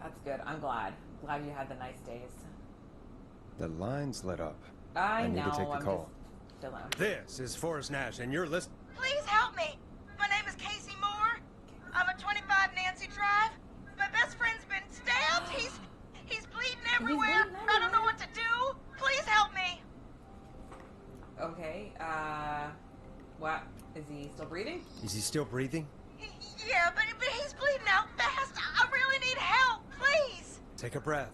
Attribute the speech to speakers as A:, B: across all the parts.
A: That's good. I'm glad. Glad you had the nice days.
B: The line's lit up.
A: I
B: need
A: know.
B: to take the call.
A: Just filling out.
C: This is Forrest Nash, and you're listening.
D: Please help me. My name is Casey Moore. I'm at 25 Nancy Drive. My best friend's been stabbed. He's bleeding everywhere. I don't know what to do. Please help me.
A: Okay. What? Is he still breathing?
C: Is he still breathing?
D: Yeah, but he's bleeding out fast. I really need help. Please.
C: Take a breath.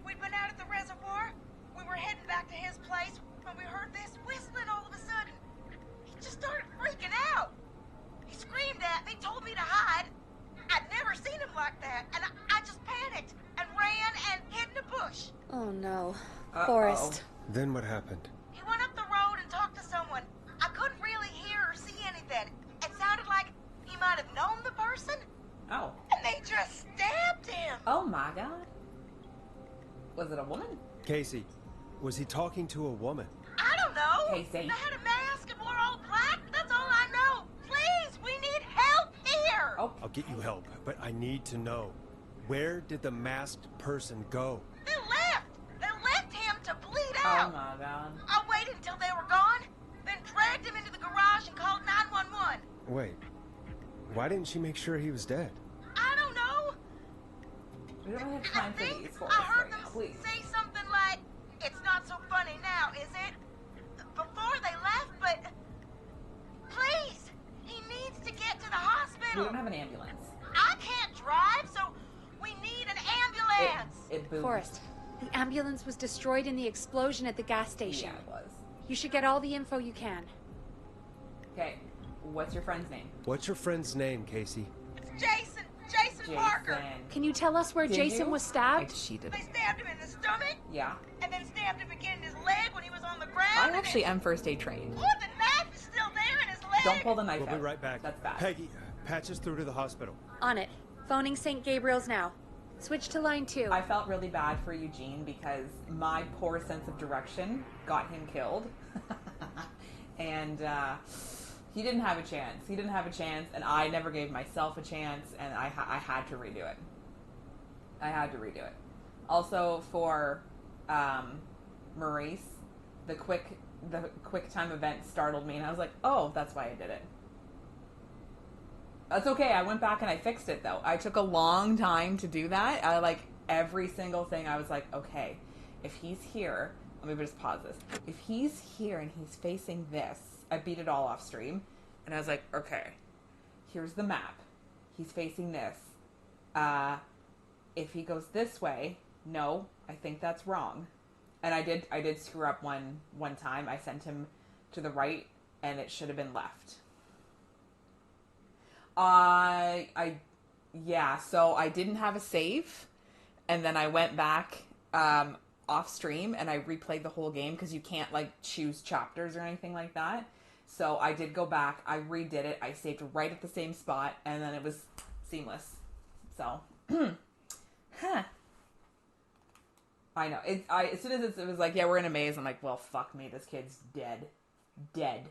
D: We'd been out at the reservoir. We were heading back to his place when we heard this whistling all of a sudden. He just started freaking out. He screamed at me, told me to hide. I'd never seen him like that, and I just panicked and ran and hid in a bush.
E: Oh no.
A: Uh-oh.
E: Forrest.
B: Then what happened?
D: He went up the road and talked to someone. I couldn't really hear or see anything. It sounded like he might have known the person,
A: Oh.
D: and they just stabbed him.
A: Oh my God. Was it a woman?
C: Casey, was he talking to a woman?
D: I don't know.
A: Casey.
D: They had a mask and wore all black. That's all I know. Please, we need help here.
A: Oh.
C: I'll get you help, but I need to know. Where did the masked person go?
D: They left. They left him to bleed
A: Oh
D: out.
A: my God.
D: I waited until they were gone, then dragged him into the garage and called 911.
B: Wait. Why didn't she make sure he was dead?
D: I don't know.
A: We don't have
D: I
A: time for
D: think
A: these for
D: I
A: us
D: heard
A: right
D: them
A: now. Please.
D: say something like, "It's not so funny now, is it?" Before they left, but please, he needs to get to the
A: We
D: hospital.
A: don't have an ambulance.
D: I can't drive, so we need an ambulance.
A: It boomed.
E: Forrest, the ambulance was destroyed in the explosion at the gas station.
A: Yeah, it was.
E: You should get all the info you can.
A: Okay. What's your friend's name?
C: What's your friend's name, Casey?
D: It's Jason Parker.
E: Can you tell us where
A: Did
E: Jason
A: you?
E: was stabbed?
A: She did.
D: They stabbed him in the stomach,
A: Yeah.
D: and then stabbed him again in his leg when he was on the ground.
A: I
D: and
A: actually
D: then,
A: am first aid trained.
D: oh, the knife is still there in his leg.
A: Don't pull the knife
C: We'll
A: out.
C: be right back.
A: That's bad.
C: Peggy, patch us through to the hospital.
E: On it. Phoning St. Gabriel's now. Switch to line 2.
A: I felt really bad for Eugene because my poor sense of direction got him killed. And he didn't have a chance. He didn't have a chance, and I never gave myself a chance, and I had to redo it. I had to redo it. Also for Maurice, the quick time event startled me, and I was like, oh, that's why I did it. That's okay. I went back and I fixed it, though. I took a long time to do that. I like every single thing. I was like, okay, if he's here, let me just pause this. If he's here and he's facing this, I beat it all off stream, and I was like, okay, here's the map. He's facing this. If he goes this way, no, I think that's wrong. And I did screw up one time. I sent him to the right, and it should have been left. So I didn't have a save, and then I went back off stream and I replayed the whole game because you can't like choose chapters or anything like that. So I did go back, I redid it, I saved right at the same spot, and then it was seamless. So, I know. As soon as it was like, yeah, we're in a maze, I'm like, well, fuck me, this kid's dead. Dead.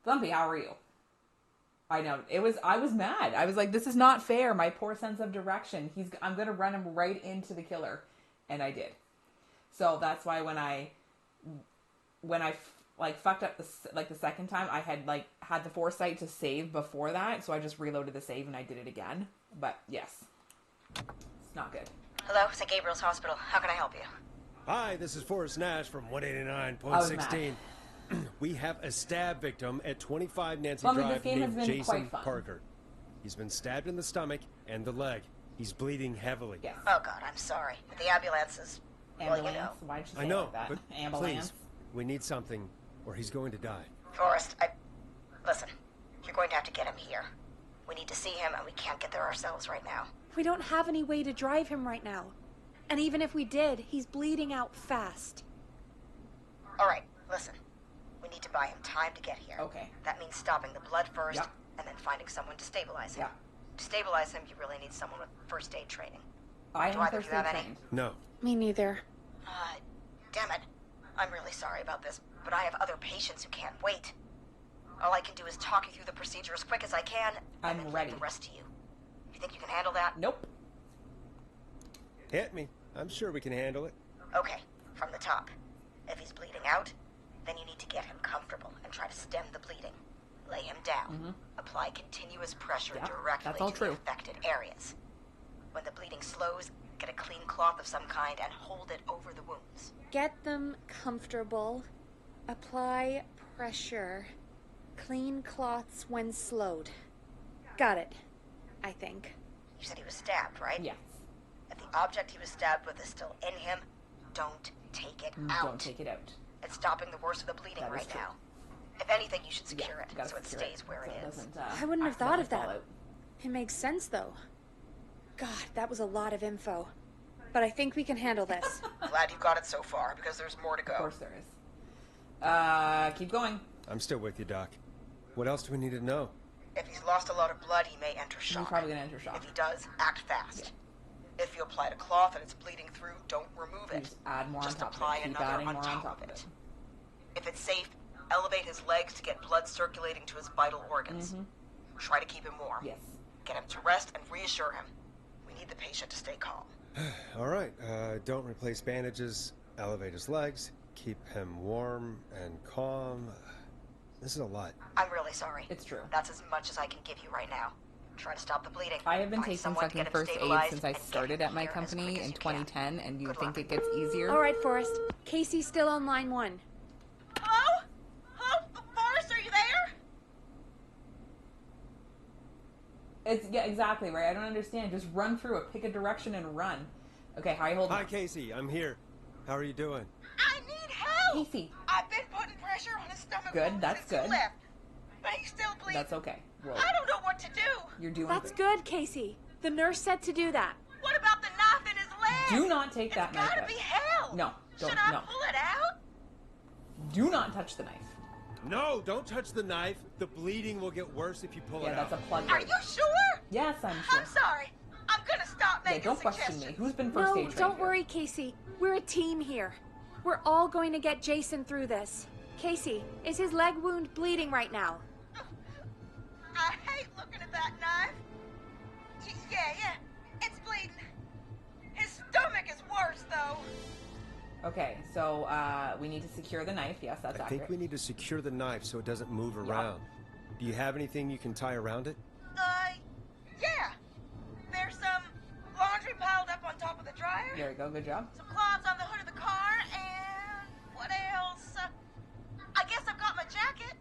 A: Thumpy, how are you? I know. I was mad. I was like, this is not fair. My poor sense of direction. I'm going to run him right into the killer. And I did. So that's why when I fucked up the second time, I had the foresight to save before that. So I just reloaded the save and I did it again. But yes, it's not good.
D: Hello, St. Gabriel's Hospital. How can I help you?
C: Hi, this is Forrest Nash from
A: I was
C: 189.16. We have a stab victim at 25 Nancy
A: Well, this
C: Drive
A: game has
C: named
A: been
C: Jason
A: quite fun.
C: Parker. He's been stabbed in the stomach and the leg. He's bleeding heavily.
A: Yes.
D: Oh, God, I'm sorry. But the ambulance is...
A: Ambulance?
D: Well, you know.
A: Why did you say
C: I
A: it
C: know,
A: like that?
C: but
A: Ambulance?
C: please, we need something or he's going to die.
D: Forrest, Listen, you're going to have to get him here. We need to see him, and we can't get there ourselves right now.
E: We don't have any way to drive him right now. And even if we did, he's bleeding out fast.
D: All right, listen. We need to buy him time to get here.
A: Okay.
D: That means stopping the blood first,
A: Yep.
D: and then finding someone to stabilize him.
A: Yeah.
D: To stabilize him, you really need someone with first aid training.
A: I
D: Do
A: am
D: either of
A: first
D: you have
A: aid
D: any?
A: trained.
C: No.
E: Me neither.
D: Damn it. I'm really sorry about this, but I have other patients who can't wait. All I can do is talk you through the procedure as quick as I can,
A: I'm
D: and then
A: ready.
D: leave the rest to you. You think you can handle that?
A: Nope.
C: Hit me. I'm sure we can handle it.
D: Okay, from the top. If he's bleeding out, then you need to get him comfortable and try to stem the bleeding. Lay him down. Apply continuous pressure
A: Yep,
D: directly
A: that's all
D: to
A: true.
D: the affected areas. When the bleeding slows, get a clean cloth of some kind and hold it over the wounds.
E: Get them comfortable. Apply pressure. Clean cloths when slowed. Got it. I think.
D: You said he was stabbed, right?
A: Yes.
D: If the object he was stabbed with is still in him, don't take it out.
A: Don't take it out.
D: It's stopping the worst of the bleeding
A: That is
D: right
A: true.
D: now. If anything, you should secure
A: You
D: it
A: gotta
D: so it
A: secure
D: stays where
A: so
D: it is.
A: doesn't,
E: I wouldn't have thought of
A: accidentally
E: that.
A: fall out.
E: It makes sense, though. God, that was a lot of info. But I think we can handle this.
D: Glad you got it so far, because there's more to
A: Of
D: go.
A: course there is. Keep going.
C: I'm still with you, Doc. What else do we need to know?
D: If he's lost a lot of blood, he may enter
A: He's
D: shock.
A: probably gonna enter shock.
D: If he does, act fast. If you applied a cloth and it's bleeding through, don't remove
A: You
D: it.
A: just add more
D: Just
A: on top
D: apply
A: of it. Keep
D: another
A: adding
D: on
A: more
D: top
A: on top
D: of
A: of
D: it.
A: it.
D: If it's safe, elevate his legs to get blood circulating to his vital organs. Try to keep him warm.
A: Yes.
D: Get him to rest and reassure him. We need the patient to stay calm.
C: All right. Don't replace bandages. Elevate his legs. Keep him warm and calm. This is a lot.
D: I'm really sorry.
A: It's true.
D: That's as much as I can give you right now. Try to stop the bleeding.
A: I have been
D: Find
A: taking
D: someone to
A: second
D: get him
A: first aid
D: stabilized
A: since I
D: and get
A: started
D: him
A: at my
D: here as
A: company
D: quick as
A: in
D: you can.
A: 2010, and you
D: Good
A: think
D: luck.
A: it gets easier?
E: All right, Forrest. Casey's still on line 1.
D: Hello? Hello? Forrest, are you there?
A: It's yeah, exactly right. I don't understand. Just run through it. Pick a direction and run. Okay, how are you holding?
C: Hi, Casey. I'm here. How are you doing?
D: I need help!
A: Casey.
D: I've been putting pressure on his stomach
A: Good,
D: wound
A: that's
D: since he
A: good.
D: left. But he's still bleeding.
A: That's okay. Roll.
D: I don't know what to do.
A: You're doing
E: That's
A: great.
E: good, Casey. The nurse said to do that.
D: What about the knife in his leg?
A: Do not take that
D: It's
A: knife
D: gotta
A: out.
D: be hell.
A: No, don't.
D: Should I
A: No.
D: pull it out?
A: Do not touch the knife.
C: No, don't touch the knife. The bleeding will get worse if you pull
A: Yeah,
C: it
A: that's
C: out.
A: a plug.
D: Are
A: right.
D: you sure?
A: Yes, I'm sure.
D: I'm sorry. I'm gonna stop
A: Yeah,
D: making
A: don't question
D: suggestions.
A: me. Who's been first
E: No,
A: aid trained
E: don't
A: here?
E: worry, Casey. We're a team here. We're all going to get Jason through this. Casey, is his leg wound bleeding right now?
D: I hate looking at that knife. Yeah, it's bleeding. His stomach is worse, though.
A: Okay, so we need to secure the knife. Yes, that's
C: I
A: accurate.
C: think we need to secure the knife so it doesn't move around. Do you have anything you can tie around it?
D: Yeah. There's some laundry piled up on top of the dryer.
A: There you go. Good job.
D: Some cloths on the hood of the car, and what else? I guess I've got my jacket.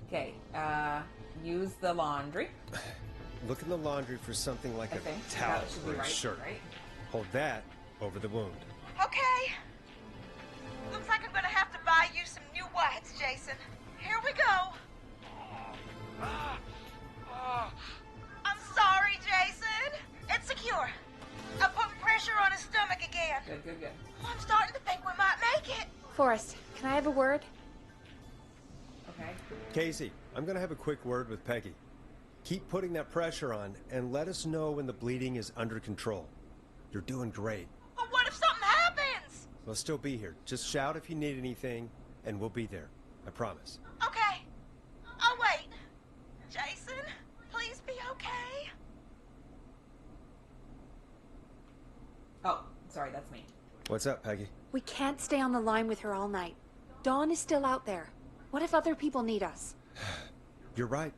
A: Okay, use the laundry.
C: Look in the laundry for something like
A: I
C: a
A: think
C: towel
A: that should be
C: or a
A: right.
C: shirt.
A: Right?
C: Hold that over the wound.
D: Okay. Looks like I'm gonna have to buy you some new whites, Jason. Here we go. I'm sorry, Jason. It's secure. I put pressure on his stomach again.
A: Good, good, good.
D: I'm starting to think we might make it.
E: Forrest, can I have a word?
A: Okay.
C: Casey, I'm going to have a quick word with Peggy. Keep putting that pressure on and let us know when the bleeding is under control. You're doing great.
D: But what if something happens?
C: We'll still be here. Just shout if you need anything, and we'll be there. I promise.
D: Okay. I'll wait. Jason, please be okay.
A: Oh, sorry, that's me.
C: What's up, Peggy?
E: We can't stay on the line with her all night. Dawn is still out there. What if other people need us?
C: You're right.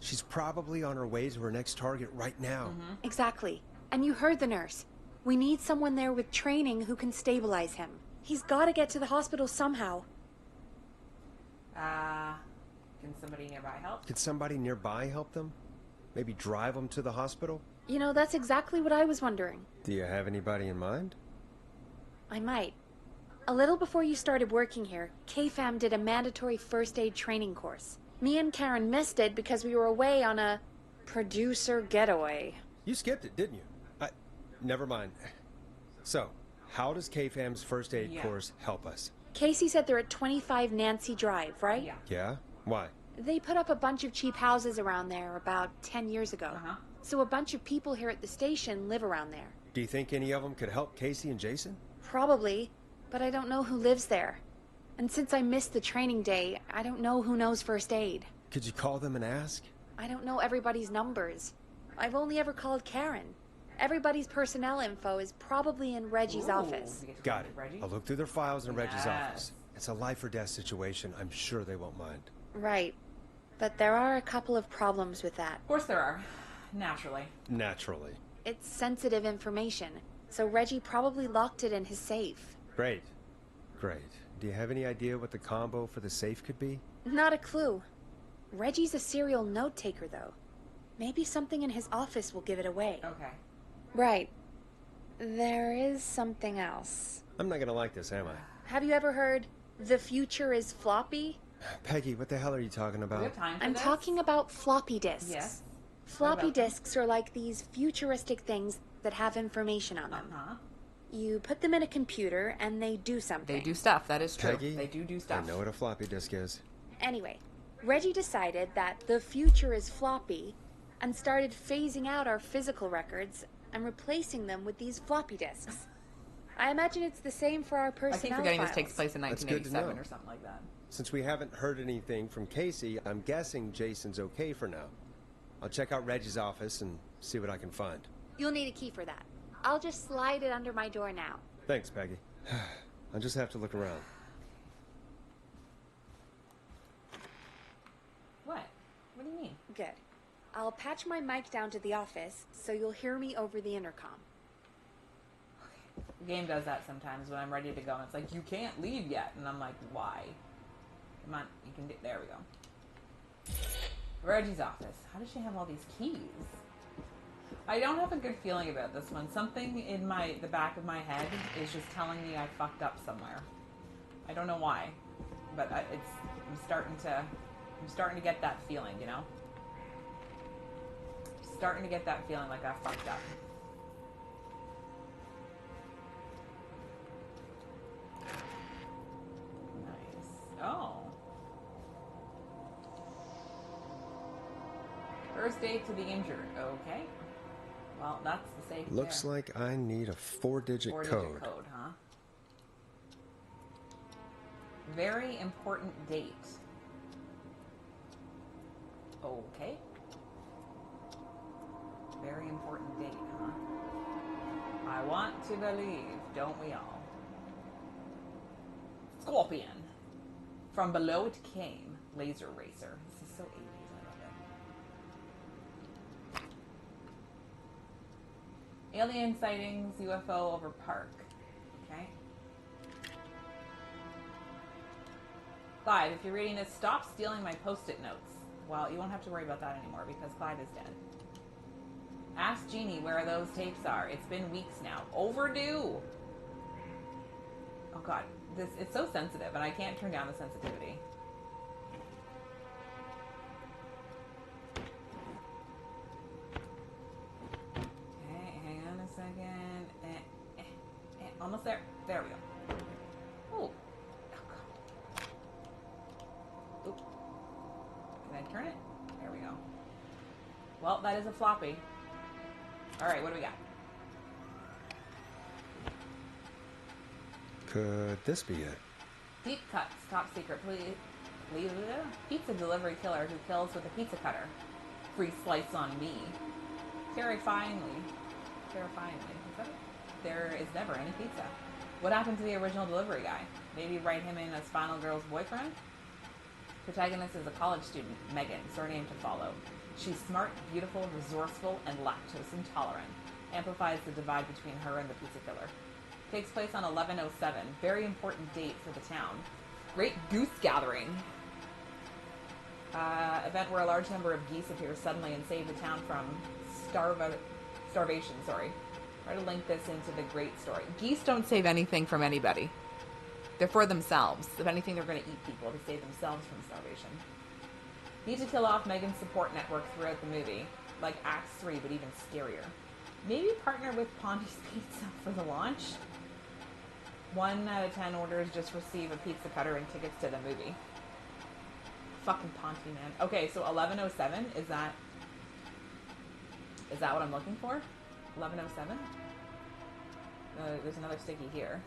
C: She's probably on her way to her next target right now.
E: Exactly. And you heard the nurse. We need someone there with training who can stabilize him. He's got to get to the hospital somehow.
A: Can somebody nearby help?
C: Could somebody nearby help them? Maybe drive them to the hospital?
E: You know, that's exactly what I was wondering.
C: Do you have anybody in mind?
E: I might. A little before you started working here, KFAM did a mandatory first aid training course. Me and Karen missed it because we were away on a producer getaway.
C: You skipped it, didn't you? Never mind. So, how does KFAM's first aid
A: Yeah.
C: course help us?
E: Casey said they're at 25 Nancy Drive, right?
A: Yeah.
C: Yeah? Why?
E: They put up a bunch of cheap houses around there about 10 years ago.
A: Uh-huh.
E: So a bunch of people here at the station live around there.
C: Do you think any of them could help Casey and Jason?
E: Probably, but I don't know who lives there. And since I missed the training day, I don't know who knows first aid.
C: Could you call them and ask?
E: I don't know everybody's numbers. I've only ever called Karen. Everybody's personnel info is probably in Reggie's
A: Ooh,
E: office.
A: we get to
C: Got
A: go
C: it.
A: to Reggie.
C: I'll look through their files in Reggie's
A: Yes.
C: office. It's a life or death situation. I'm sure they won't mind.
E: Right. But there are a couple of problems with that.
A: Of course there are. Naturally.
C: Naturally.
E: It's sensitive information, so Reggie probably locked it in his safe.
C: Great. Great. Do you have any idea what the combo for the safe could be?
E: Not a clue. Reggie's a serial note taker, though. Maybe something in his office will give it away.
A: Okay.
E: Right. There is something else.
C: I'm not gonna like this, am I?
E: Have you ever heard, the future is floppy?
C: Peggy, what the hell are you talking
A: Do we
C: about?
A: have time for
E: I'm
A: this?
E: talking about floppy disks.
A: Yes.
E: Floppy
A: about them?
E: disks are like these futuristic things that have information on them.
A: Uh-huh.
E: You put them in a computer and they do something.
A: They do stuff. That is true.
C: Peggy,
A: They do
C: I
A: stuff.
C: know what a floppy disk is.
E: Anyway, Reggie decided that the future is floppy and started phasing out our physical records and replacing them with these floppy disks. I imagine it's the same for our
A: I
E: personnel
A: keep forgetting
E: files.
A: this takes place in
C: That's good to
A: 1987
C: know.
A: or something like that.
C: Since we haven't heard anything from Casey, I'm guessing Jason's okay for now. I'll check out Reggie's office and see what I can find.
E: You'll need a key for that. I'll just slide it under my door now.
C: Thanks, Peggy. I'll just have to look around.
A: What? What do you mean?
E: Good. I'll patch my mic down to the office so you'll hear me over the intercom.
A: The game does that sometimes when I'm ready to go, and it's like, you can't leave yet. And I'm like, why? Come on, you can do... There we go. Reggie's office. How does she have all these keys? I don't have a good feeling about this one. Something in the back of my head is just telling me I fucked up somewhere. I don't know why, but I'm starting to get that feeling, you know? Starting to get that feeling like I fucked up. Nice. Oh. First aid to the injured. Okay. Well, that's the safe.
C: Looks
A: there.
C: like I need a four-digit
A: Four-digit
C: code.
A: code, huh? Very important date. Okay. Very important date, huh? I want to believe, don't we all? Scorpion. From below it came. Laser Racer. This is so 80s, I love it. Alien sightings, UFO over park. Okay. Clyde, if you're reading this, stop stealing my post-it notes. Well, you won't have to worry about that anymore because Clyde is dead. Ask Jeannie where those tapes are. It's been weeks now. Overdue. Oh god, it's so sensitive and I can't turn down the sensitivity. Okay, hang on a second. Almost there. There we go. Oh. Oop. Can I turn it? There we go. Well, that is a floppy. Alright, what do we got?
C: Could this be it?
A: Deep cuts, top secret. Please, pizza delivery killer who kills with a pizza cutter. Free slice on me. Terrifyingly. Is that it? There is never any pizza. What happened to the original delivery guy? Maybe write him in as Final Girl's boyfriend? Protagonist is a college student, Megan, surname to follow. She's smart, beautiful, resourceful, and lactose intolerant. Amplifies the divide between her and the pizza killer. Takes place on 11/07. Very important date for the town. Great goose gathering. Event where a large number of geese appear suddenly and save the town from starvation. Try to link this into the great story. Geese don't save anything from anybody. They're for themselves. If anything, they're going to eat people to save themselves from starvation. Need to kill off Megan's support network throughout the movie. Like Act 3, but even scarier. Maybe partner with Ponti's Pizza for the launch? 1 out of 10 orders just receive a pizza cutter and tickets to the movie. Fucking Ponty, man. Okay, so 11:07, is that what I'm looking for? 11:07? There's another sticky here.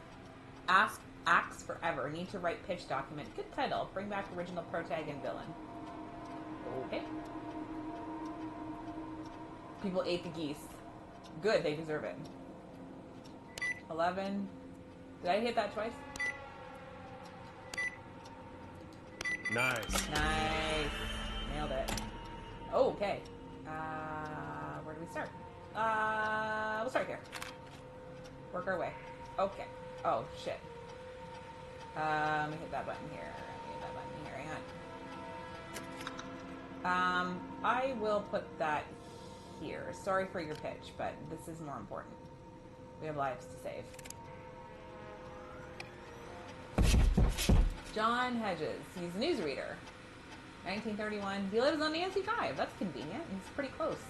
A: Acts Forever. Need to write pitch document. Good title. Bring back original protag and villain. Okay. People ate the geese. Good, they deserve it. 11. Did I hit that twice?
C: Nice.
A: Nice. Nailed it. Oh, okay. Where do we start? We'll start here. Work our way. Okay. Oh, shit. Let me hit that button here. Hang on. I will put that here. Sorry for your pitch, but this is more important. We have lives to save. John Hedges. He's a newsreader. 1931. He lives on Nancy Drive. That's convenient. He's pretty close.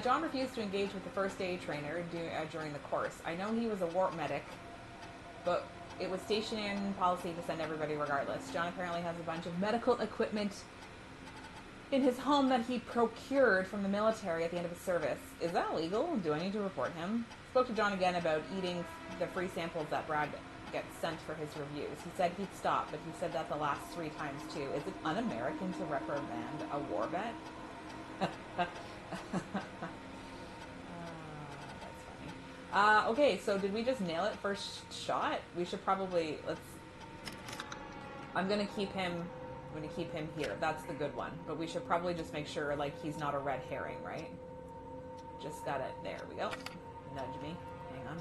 A: John refused to engage with the first aid trainer during the course. I know he was a war medic, but it was station policy to send everybody regardless. John apparently has a bunch of medical equipment in his home that he procured from the military at the end of his service. Is that illegal? Do I need to report him? Spoke to John again about eating the free samples that Brad gets sent for his reviews. He said he'd stop, but he said that the last 3 times too. Is it un-American to reprimand a war vet? That's funny. Okay, so did we just nail it first shot? We should probably, I'm gonna keep him here. That's the good one. But we should probably just make sure, like, he's not a red herring, right? Just got it. There we go. Nudge me. Hang on.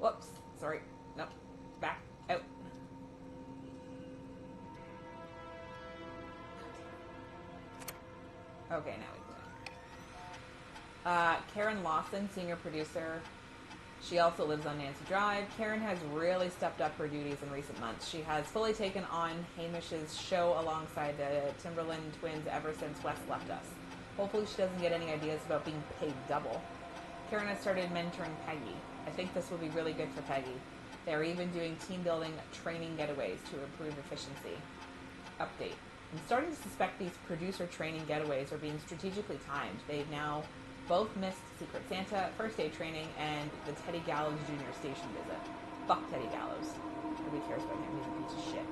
A: Whoops. Sorry. Nope. Back. Out. Okay, now we can. Karen Lawson, senior producer. She also lives on Nancy Drive. Karen has really stepped up her duties in recent months. She has fully taken on Hamish's show alongside the Timberland twins ever since Wes left us. Hopefully she doesn't get any ideas about being paid double. Karen has started mentoring Peggy. I think this will be really good for Peggy. They're even doing team building training getaways to improve efficiency. Update. I'm starting to suspect these producer training getaways are being strategically timed. They've now both missed Secret Santa, first aid training, and the Teddy Gallows Jr. station visit. Fuck Teddy Gallows. Nobody cares about him. He's a piece of shit.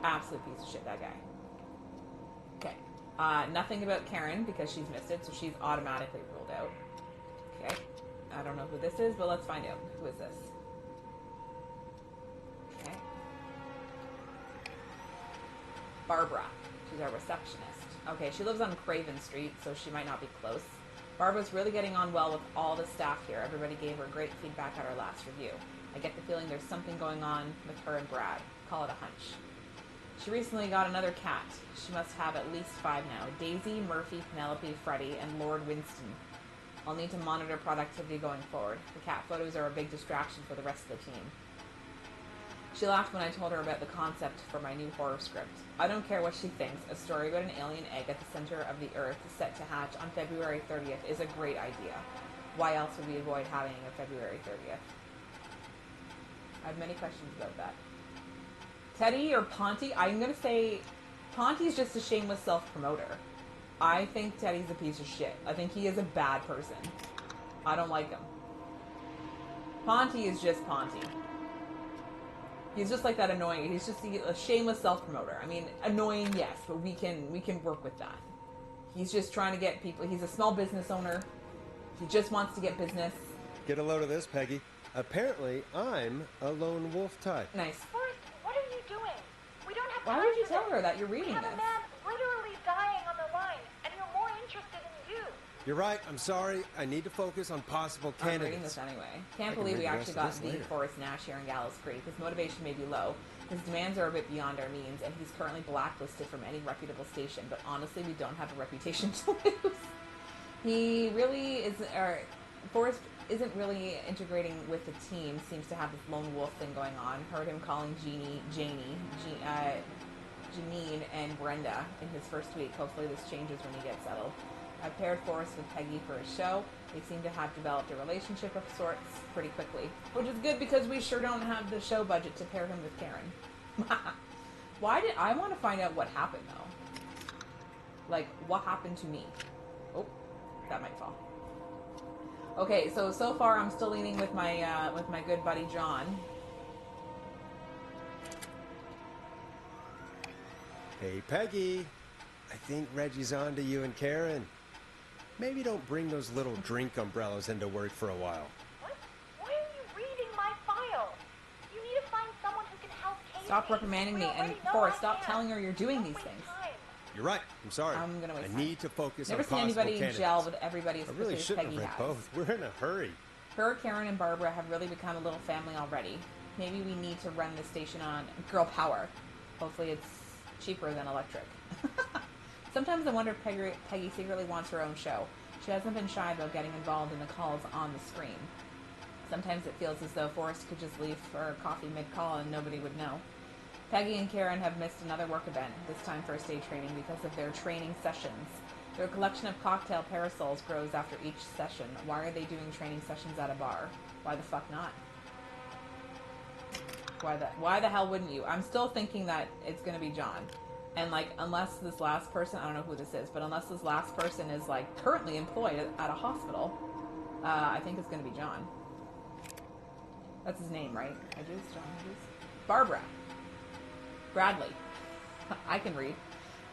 A: Absolute piece of shit, that guy. Okay. Nothing about Karen because she's missed it, so she's automatically ruled out. Okay. I don't know who this is, but let's find out. Who is this? Okay. Barbara. She's our receptionist. Okay, she lives on Craven Street, so she might not be close. Barbara's really getting on well with all the staff here. Everybody gave her great feedback at our last review. I get the feeling there's something going on with her and Brad. Call it a hunch. She recently got another cat. She must have at least 5 now. Daisy, Murphy, Penelope, Freddie, and Lord Winston. I'll need to monitor productivity going forward. The cat photos are a big distraction for the rest of the team. She laughed when I told her about the concept for my new horror script. I don't care what she thinks. A story about an alien egg at the center of the Earth set to hatch on February 30th is a great idea. Why else would we avoid having a February 30th? I have many questions about that. Teddy or Ponty? I'm going to say Ponty's just a shameless self-promoter. I think Teddy's a piece of shit. I think he is a bad person. I don't like him. Ponty is just Ponty. He's just like that annoying. He's just a shameless self-promoter. I mean, annoying, yes, but we can work with that. He's just trying to get people. He's a small business owner. He just wants to get business.
C: Get a load of this, Peggy. Apparently, I'm a lone wolf type.
A: Nice.
F: Forrest, what are you doing? We don't have
A: Why
F: time
A: would you
F: for
A: tell
F: this.
A: her that you're reading
F: We have
A: this?
F: a man literally dying on the line, and you're more interested in you.
C: You're right. I'm sorry. I need to focus on possible
A: I'm reading
C: candidates.
A: this anyway. Can't
C: can
A: believe
C: read
A: we
C: the
A: actually
C: rest of
A: got
C: this
A: the
C: later.
A: Forrest Nash here in Gallows Creek. His motivation may be low. His demands are a bit beyond our means, and he's currently blacklisted from any reputable station. But honestly, we don't have a reputation to lose. He really is, Forrest isn't really integrating with the team. Seems to have this lone wolf thing going on. Heard him calling Janine, and Brenda in his first week. Hopefully this changes when he gets settled. I paired Forrest with Peggy for his show. They seem to have developed a relationship of sorts pretty quickly, which is good because we sure don't have the show budget to pair him with Karen. Why did I want to find out what happened though? Like, what happened to me? Oh, that might fall. Okay, so far I'm still leaning with my good buddy John.
C: Hey, Peggy. I think Reggie's on to you and Karen. Maybe don't bring those little drink umbrellas into work for a while.
F: What? Why are you reading my file? You need to find someone who can help Casey.
A: Stop reprimanding
F: We
A: me,
F: already
A: and
F: know
A: Forrest,
F: I
A: stop
F: can't.
A: telling her you're doing
F: Don't
A: these
F: waste
A: things.
F: time.
C: You're right. I'm sorry.
A: I'm gonna waste
C: I
A: time.
C: need to focus
A: Never
C: on
A: seen
C: possible
A: anybody
C: candidates.
A: gel with everybody as
C: I really
A: quickly as
C: shouldn't
A: Peggy
C: have
A: has.
C: read both. We're in a hurry.
A: Her, Karen, and Barbara have really become a little family already. Maybe we need to run the station on girl power. Hopefully it's cheaper than electric. Sometimes I wonder if Peggy secretly wants her own show. She hasn't been shy about getting involved in the calls on the screen. Sometimes it feels as though Forrest could just leave for coffee mid-call and nobody would know. Peggy and Karen have missed another work event, this time first aid training, because of their training sessions. Their collection of cocktail parasols grows after each session. Why are they doing training sessions at a bar? Why the fuck not? Why the hell wouldn't you? I'm still thinking that it's gonna be John. And like, unless this last person, I don't know who this is, but unless this last person is like currently employed at a hospital, I think it's gonna be John. That's his name, right? Hedges? John Hedges? Barbara. Bradley. I can read.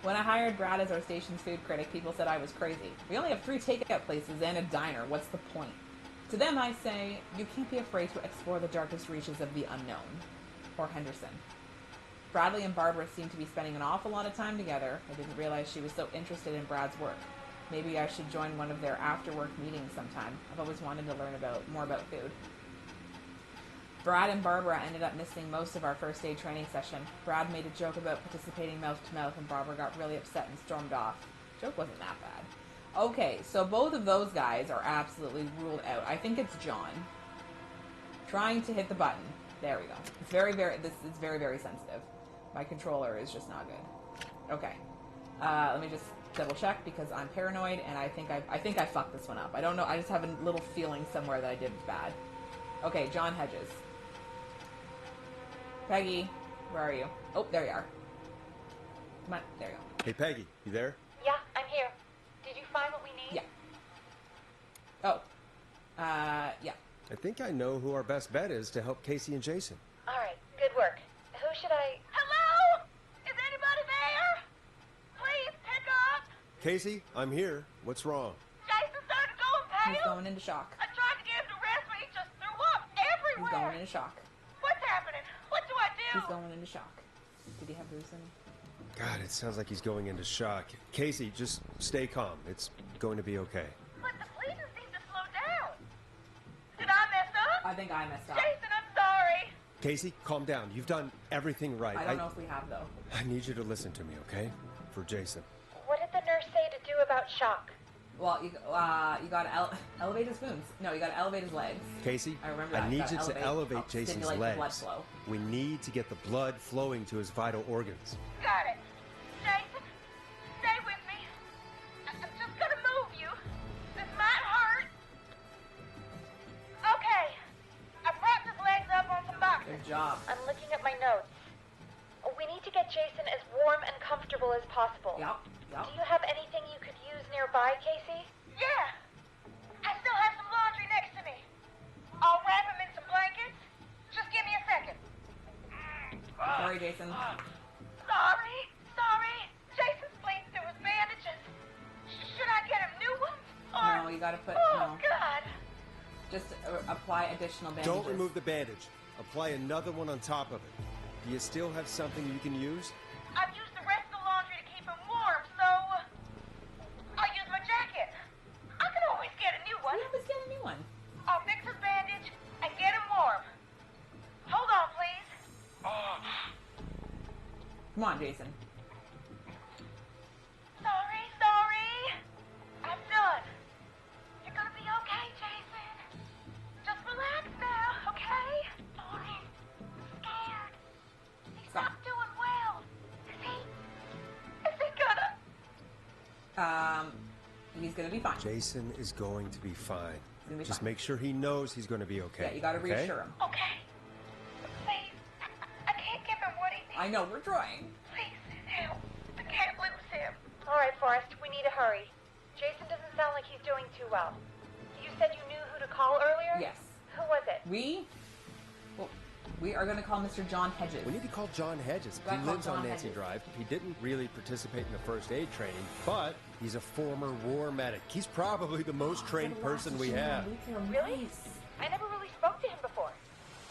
A: When I hired Brad as our station's food critic, people said I was crazy. We only have 3 takeout places and a diner. What's the point? To them, I say, you can't be afraid to explore the darkest reaches of the unknown. Or Henderson. Bradley and Barbara seem to be spending an awful lot of time together. I didn't realize she was so interested in Brad's work. Maybe I should join one of their after-work meetings sometime. I've always wanted to learn more about food. Brad and Barbara ended up missing most of our first aid training session. Brad made a joke about participating mouth-to-mouth, and Barbara got really upset and stormed off. Joke wasn't that bad. Okay, so both of those guys are absolutely ruled out. I think it's John. Trying to hit the button. There we go. It's this is very, very sensitive. My controller is just not good. Okay. Let me just double check because I'm paranoid and I think I fucked this one up. I don't know. I just have a little feeling somewhere that I did bad. Okay, John Hedges. Peggy, where are you? Oh, there you are. Come on, there you go.
C: Hey, Peggy, you there?
F: Yeah, I'm here. Did you find what we need?
A: Yeah. Oh. Yeah.
C: I think I know who our best bet is to help Casey and Jason.
F: All right, good work. Who should I...
D: Hello? Is anybody there? Please pick up.
C: Casey, I'm here. What's wrong?
D: Jason started going pale.
A: He's going into shock.
D: I tried to get him to rest, but he just threw up
A: He's
D: everywhere.
A: going into shock.
D: What's happening? What do I do?
A: He's going into shock. Did he have booze in?
C: God, it sounds like he's going into shock. Casey, just stay calm. It's going to be okay.
D: But the bleeding seemed to slow down. Did I mess up?
A: I think I messed up.
D: Jason, I'm sorry.
C: Casey, calm down. You've done everything right.
A: I don't know if we have, though.
C: I need you to listen to me, okay? For Jason.
F: What did the nurse say to do about shock?
A: Well, you got to elevate his wounds. No, you got to elevate his legs.
C: Casey,
A: I remember that.
C: I need
A: Gotta
C: you to elevate Jason's
A: stimulate the
C: legs.
A: blood flow.
C: We need to get the blood flowing to his vital organs.
D: Got it. Jason, stay with me. I'm just gonna move you. This might hurt. Okay. I propped his legs up on some boxes.
A: Good job.
F: I'm looking at my notes. We need to get Jason as warm and comfortable as possible.
A: Yep.
F: Do you have anything you could use nearby, Casey?
D: Yeah. I still have some laundry next to me. I'll wrap him in some blankets. Just give me a second.
A: Sorry, Jason.
D: Sorry. Jason's bleeding through his bandages. Should I get him new ones? Or...
A: No, you got to put...
D: Oh,
A: no.
D: God.
A: Just apply additional bandages.
C: Don't remove the bandage. Apply another one on top of it. Do you still have something you can use?
D: I've used the rest of the laundry to keep him warm, so... I'll use my jacket. I can always get a new one.
A: We always get a new one.
D: I'll fix his bandage and get him warm. Hold on, please.
A: Come on, Jason.
D: Sorry. I'm done. You're gonna be okay, Jason. Just relax now, okay? Sorry. I'm scared. He's
A: Stop.
D: not doing well. Is he gonna...
A: He's gonna be fine.
C: Jason is going to be fine.
A: gonna be
C: Just
A: fine.
C: make sure he knows he's going to be okay.
A: Yeah, you got to
C: okay?
A: reassure him.
D: Okay. Please. I can't give him what he needs.
A: I know, we're trying.
D: Please, help. I can't lose him.
F: All right, Forrest, we need to hurry. Jason doesn't sound like he's doing too well. You said you knew who to call earlier?
A: Yes.
F: Who was it?
A: We... Well, We are going to call Mr. John Hedges.
C: We need to call John Hedges.
A: Gotta
C: He
A: call
C: lives on
A: John
C: Nancy
A: Hedges.
C: Drive. He didn't really participate in the first aid training, but he's a former war medic. He's probably the most trained person we have.
F: Really? I never really spoke to him before.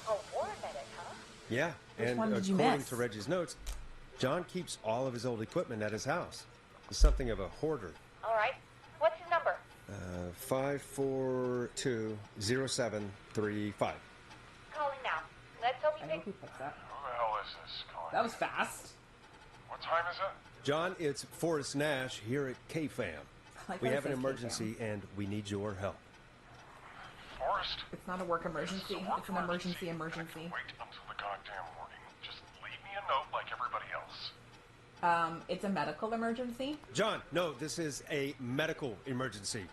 F: A war medic, huh?
C: Yeah,
A: Which
C: and
A: one did you
C: according
A: miss?
C: to Reggie's notes, John keeps all of his old equipment at his house. He's something of a hoarder.
F: All right. What's his number?
C: 5420735.
F: Calling now. Let's hope he
A: I hope
F: picks.
A: he picks up.
G: Who the hell is this calling?
A: That was fast.
G: What time is it?
C: John, it's Forrest Nash here at KFAM.
A: Like
C: We
A: how it
C: have an
A: says
C: emergency and we need your help.
G: Forrest?
A: It's not a work emergency. It's an emergency emergency.
G: Wait until the goddamn morning. Just leave me a note like everybody else.
A: It's a medical emergency.
C: John, no, this is a medical emergency.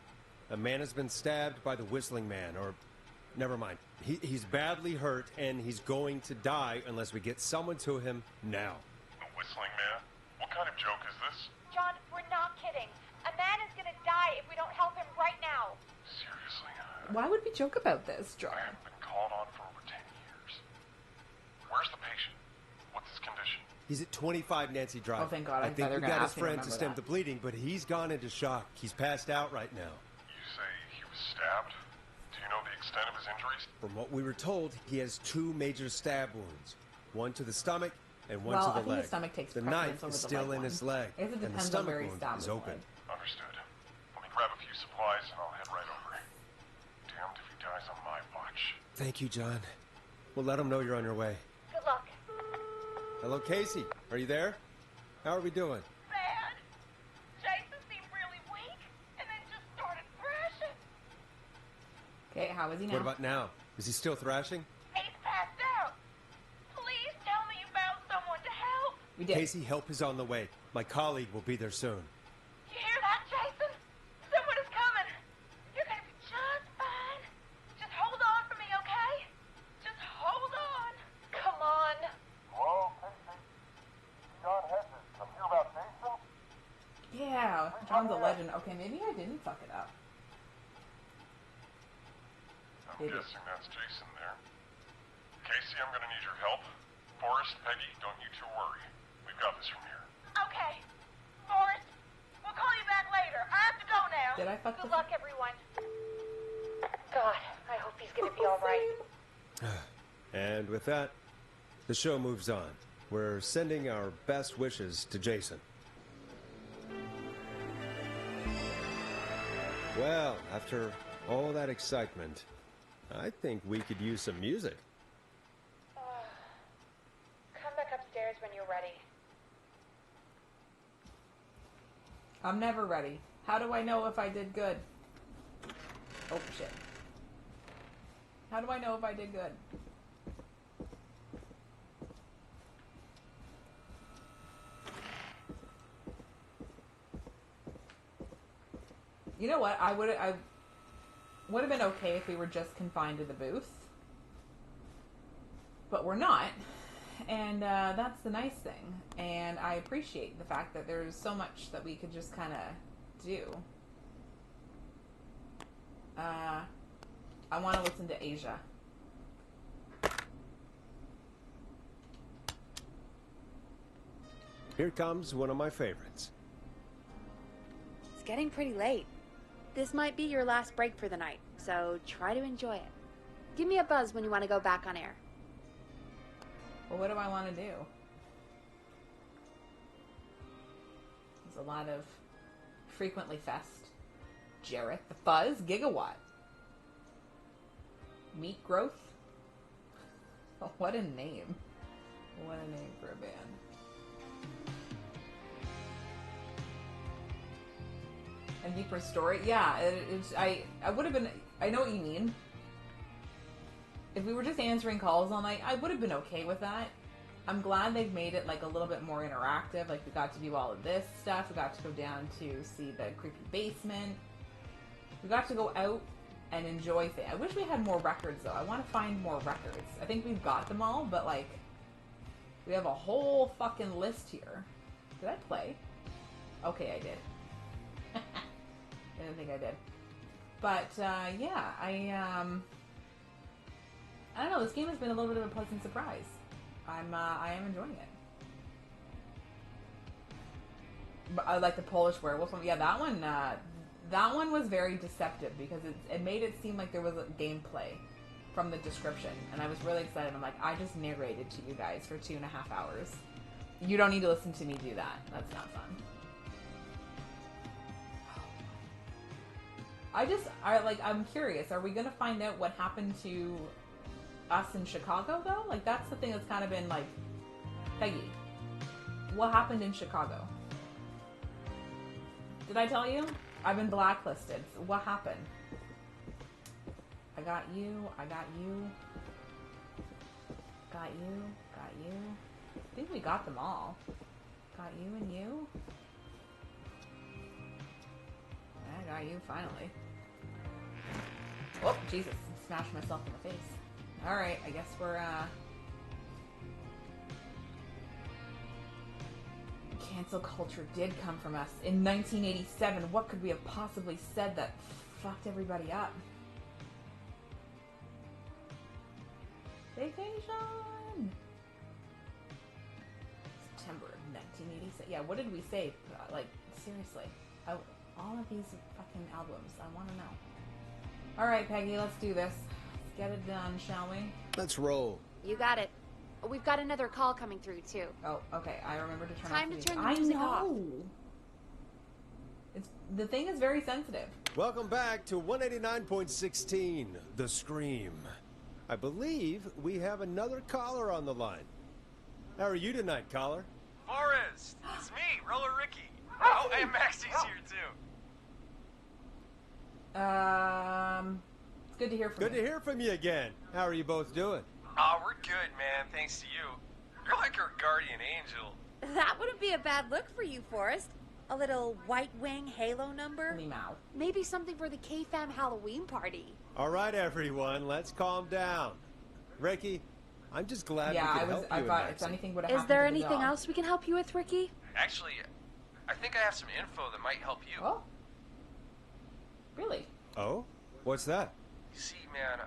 C: A man has been stabbed by the Whistling Man, or never mind. He's badly hurt and he's going to die unless we get someone to him now.
G: The Whistling Man? What kind of joke is this?
F: John, we're not kidding. A man is gonna die if we don't help him right now.
G: Seriously?
A: Why would we joke about this, John?
G: I haven't been called on for over 10 years. Where's the patient? What's his condition?
C: He's at 25 Nancy Drive.
A: Oh, thank God.
C: I
A: I
C: think
A: thought they
C: we
A: were gonna
C: got his
A: ask me to
C: friend to
A: remember
C: stem
A: that.
C: the bleeding, but he's gone into shock. He's passed out right now.
G: You say he was stabbed? Do you know the extent of his injuries?
C: From what we were told, he has 2 major stab wounds. One to the stomach and one
A: Well,
C: to
A: I
C: the
A: think
C: leg.
A: the stomach takes
C: the
A: precedence
C: knife
A: over
C: is
A: the
C: still
A: leg
C: in
A: one.
C: his leg,
A: I guess it
C: and the
A: depends on
C: stomach
A: where he
C: wound
A: stabbed
C: is
A: his
C: open.
A: leg.
G: Understood. Let me grab a few supplies and I'll head right over. Damned if he dies on my watch.
C: Thank you, John. We'll let him know you're on your way.
F: Good luck.
C: Hello, Casey. Are you there? How are we doing?
D: Bad. Jason seemed really weak and then just started thrashing.
A: Okay, how is he now?
C: What about now? Is he still thrashing?
D: He's passed out. Please tell me you found someone to help.
A: We did.
C: Casey, help is on the way. My colleague will be there soon.
D: You hear that, Jason? Someone is coming. You're gonna be just fine. Just hold on for me, okay? Just hold on.
F: Come on.
G: Hello, Casey? John Hedges. I'm here about Jason.
A: Yeah, John's a legend. Okay, maybe I didn't fuck it up.
G: I'm
A: Maybe.
G: guessing that's Jason there. Casey, I'm gonna need your help. Forrest, Peggy, don't you two worry. We've got this from here.
D: Okay. Forrest, we'll call you back later. I have to go now.
A: Did I fuck
F: Good
A: this
F: luck, everyone. God, I hope he's gonna be all right.
C: And with that, the show moves on. We're sending our best wishes to Jason. Well, after all that excitement, I think we could use some music.
F: Come back upstairs when you're ready.
A: I'm never ready. How do I know if I did good? Oh, shit. How do I know if I did good? You know what? I would have been okay if we were just confined to the booth. But we're not. And that's the nice thing. And I appreciate the fact that there's so much that we could just kind of do. I want to listen to Asia.
C: Here comes one of my favorites.
E: It's getting pretty late. This might be your last break for the night, so try to enjoy it. Give me a buzz when you want to go back on air.
A: Well, what do I want to do? There's a lot of Frequently Fest. Jarrett the Fuzz, Gigawatt. Meat Growth. Oh, what a name. What a name for a band. And Deeper Story. Yeah, I would have been... I know what you mean. If we were just answering calls all night, I would have been okay with that. I'm glad they've made it like a little bit more interactive. Like we got to do all of this stuff. We got to go down to see the creepy basement. We got to go out and enjoy things. I wish we had more records though. I want to find more records. I think we've got them all, but like we have a whole fucking list here. Did I play? Okay, I did. I didn't think I did. But yeah, I don't know, this game has been a little bit of a pleasant surprise. I am enjoying it. But I like the Polish werewolf one. Yeah, that one was very deceptive because it made it seem like there was a gameplay from the description, and I was really excited. I'm like, I just narrated to you guys for 2.5 hours. You don't need to listen to me do that. That's not fun. I'm curious. Are we gonna find out what happened to us in Chicago though? Like, that's the thing that's kind of been like, Peggy, what happened in Chicago? Did I tell you? I've been blacklisted. So what happened? I got you. I got you. Got you. Got you. I think we got them all. Got you and you. I got you finally. Oh, Jesus. Smashed myself in the face. Alright, I guess we're, Cancel culture did come from us. In 1987, what could we have possibly said that fucked everybody up? Vacation! September of 1987. Yeah, what did we say? Like, seriously. Oh, all of these fucking albums. I want to know. Alright, Peggy, let's do this. Let's get it done, shall we?
C: Let's roll.
E: You got it. We've got another call coming through, too.
A: Oh, okay. I remember to turn
E: Time
A: off
E: to turn the
A: I
E: music
A: know.
E: off.
A: The thing is very sensitive.
C: Welcome back to 189.16, The Scream. I believe we have another caller on the line. How are you tonight, caller?
H: Forrest, it's me, Roller Ricky. Oh, and Maxie's here too.
A: It's good to hear from
C: Good
A: you.
C: to hear from you again. How are you both doing?
H: Oh, we're good, man, thanks to you. You're like our guardian angel.
E: That wouldn't be a bad look for you, Forrest. A little White Wing Halo number?
A: Meow.
E: Maybe something for the K-Fam Halloween party.
C: All right, everyone, let's calm down. Ricky, I'm just glad we
A: Yeah,
C: could help you
A: I
C: and
A: thought if
C: Maxie.
A: anything would have
E: Is
A: happened
E: there
A: to the
E: anything
A: dog.
E: else we can help you with, Ricky?
H: Actually, I think I have some info that might help you.
A: Oh. Really?
C: Oh? What's that?
H: You see, man,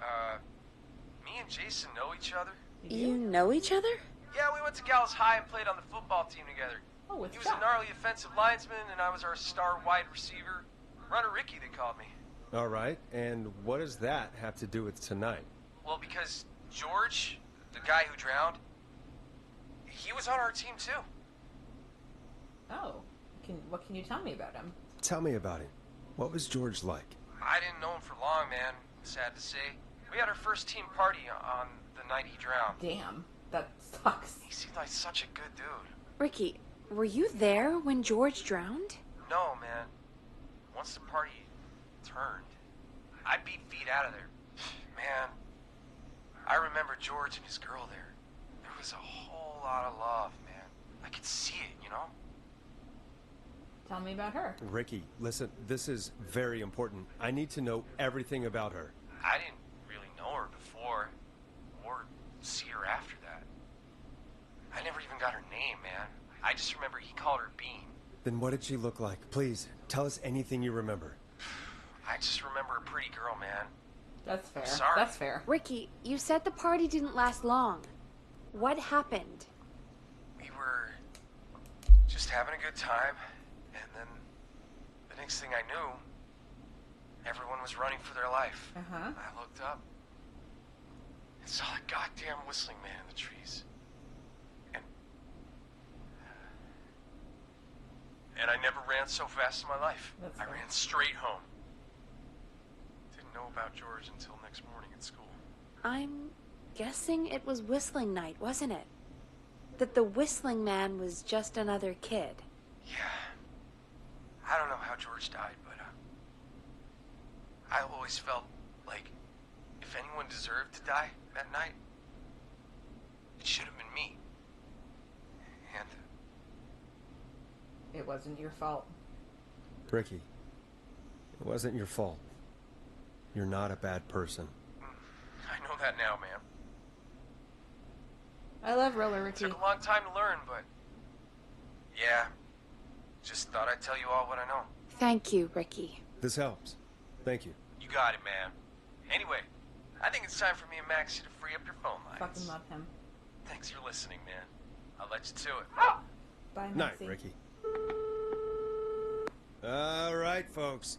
H: me and Jason know each other.
E: You know each other?
H: Yeah, we went to Gallus High and played on the football team together.
A: Oh, with
H: He was
A: Chuck.
H: a gnarly offensive linesman, and I was our star wide receiver. Runner Ricky, they called me.
C: All right, and what does that have to do with tonight?
H: Well, because George, the guy who drowned, he was on our team too.
A: Oh. What can you tell me about him?
C: Tell me about him. What was George like?
H: I didn't know him for long, man. Sad to say. We had our first team party on the night he drowned.
A: Damn. That sucks.
H: He seemed like such a good dude.
E: Ricky, were you there when George drowned?
H: No, man. Once the party turned, I beat feet out of there. Man, I remember George and his girl there. There was a whole lot of love, man. I could see it, you know?
A: Tell me about her.
C: Ricky, listen, this is very important. I need to know everything about her.
H: I didn't really know her before, or see her after that. I never even got her name, man. I just remember he called her Bean.
C: Then what did she look like? Please, tell us anything you remember.
H: I just remember a pretty girl, man.
A: That's fair.
H: Sorry.
A: That's fair.
E: Ricky, you said the party didn't last long. What happened?
H: We were just having a good time, and then the next thing I knew, everyone was running for their life.
A: Uh-huh.
H: I looked up and saw a goddamn whistling man in the trees. And I never ran so fast in my life.
A: That's
H: I
A: fair.
H: ran straight home. Didn't know about George until next morning at school.
E: I'm guessing it was whistling night, wasn't it? That the whistling man was just another kid.
H: Yeah. I don't know how George died, but I always felt like if anyone deserved to die that night, it should have been me. And
A: It wasn't your fault.
C: Ricky, it wasn't your fault. You're not a bad person.
H: I know that now, man.
A: I love Roller Ricky.
H: Took a long time to learn, but yeah, just thought I'd tell you all what I know.
E: Thank you, Ricky.
C: This helps. Thank you.
H: You got it, man. Anyway, I think it's time for me and Maxie to free up your phone lines.
A: Fucking love him.
H: Thanks for listening, man. I'll let you to it.
A: Bye,
C: Night,
A: Maxie.
C: Ricky. All right, folks.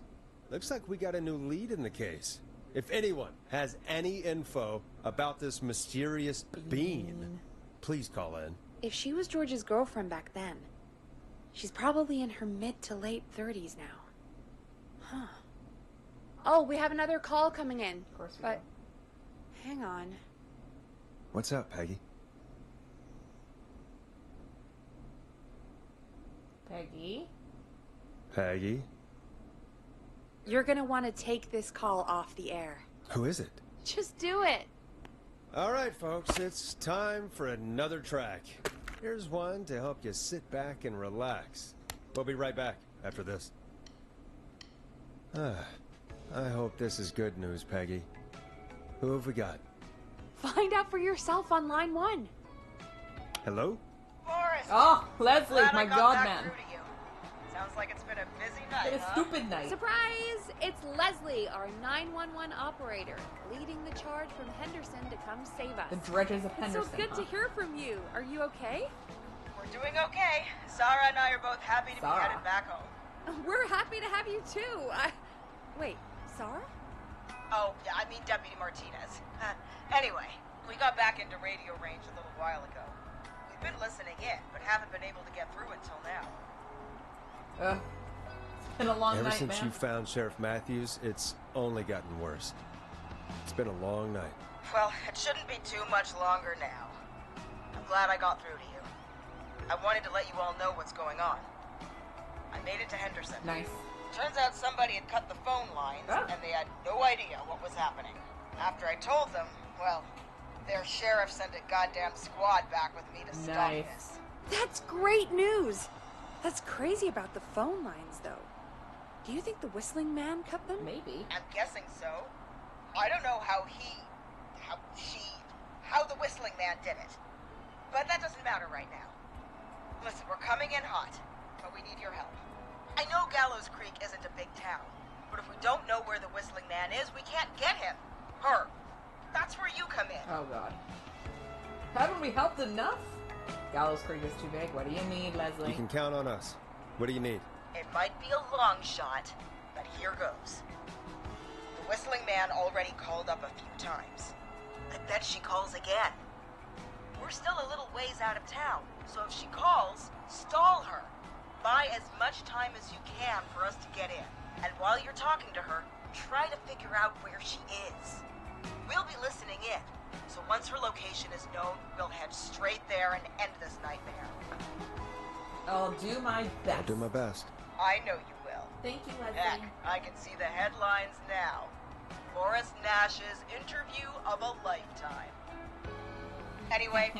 C: Looks like we got a new lead in the case. If anyone has any info about this mysterious bean, please call in.
E: If she was George's girlfriend back then, she's probably in her mid to late 30s now. Huh. Oh, we have another call coming in.
A: Of course we
E: But hang on.
B: What's up, Peggy?
A: do. Peggy?
C: Peggy?
E: You're gonna want to take this call off the air.
B: Who is it?
E: Just do it.
C: All right, folks, it's time for another track. Here's one to help you sit back and relax. We'll be right back after this. I hope this is good news, Peggy. Who have we got?
E: Find out for yourself on line 1.
C: Hello?
D: Forrest!
A: Oh, Leslie,
D: Glad
A: my
D: I got
A: god,
D: back
A: man.
D: through to you. Sounds like it's been a busy night,
A: It is
D: huh?
A: stupid night.
E: Surprise! It's Leslie, our 911 operator, leading the charge from Henderson to come save us.
A: The dredges of
E: It's
A: Henderson.
E: so good
A: huh?
E: to hear from you. Are you okay?
D: We're doing okay. Sarah and I are both happy to be
A: Sarah.
D: headed back home.
E: We're happy to have you too. Wait, Sarah?
D: Oh, yeah, I mean Deputy Martinez. Anyway, we got back into radio range a little while ago. We've been listening in, but haven't been able to get through until now.
A: Ugh. It's been a long
C: Ever
A: night,
C: since
A: man.
C: you found Sheriff Matthews, it's only gotten worse. It's been a long night.
D: Well, it shouldn't be too much longer now. I'm glad I got through to you. I wanted to let you all know what's going on. I made it to Henderson.
A: Nice.
D: Turns out somebody had cut the phone lines,
A: Ah.
D: and they had no idea what was happening. After I told them, well, their sheriff sent a goddamn squad back with me to stop
A: Nice.
D: this.
E: That's great news. That's crazy about the phone lines, though. Do you think the whistling man cut them?
A: Maybe.
D: I'm guessing so. I don't know how the whistling man did it. But that doesn't matter right now. Listen, we're coming in hot, but we need your help. I know Gallows Creek isn't a big town, but if we don't know where the whistling man is, we can't get him. Her. That's where you come in.
A: Oh god. Haven't we helped enough? Gallows Creek is too big. What do you need, Leslie?
C: You can count on us. What do you need?
D: It might be a long shot, but here goes. The whistling man already called up a few times. I bet she calls again. We're still a little ways out of town, so if she calls, stall her. Buy as much time as you can for us to get in. And while you're talking to her, try to figure out where she is. We'll be listening in, so once her location is known, we'll head straight there and end this nightmare.
A: I'll do my best.
C: I'll do my best.
D: I know you will.
A: Thank you,
D: Heck,
A: Leslie.
D: I can see the headlines now. Forrest Nash's interview of a lifetime. Anyway,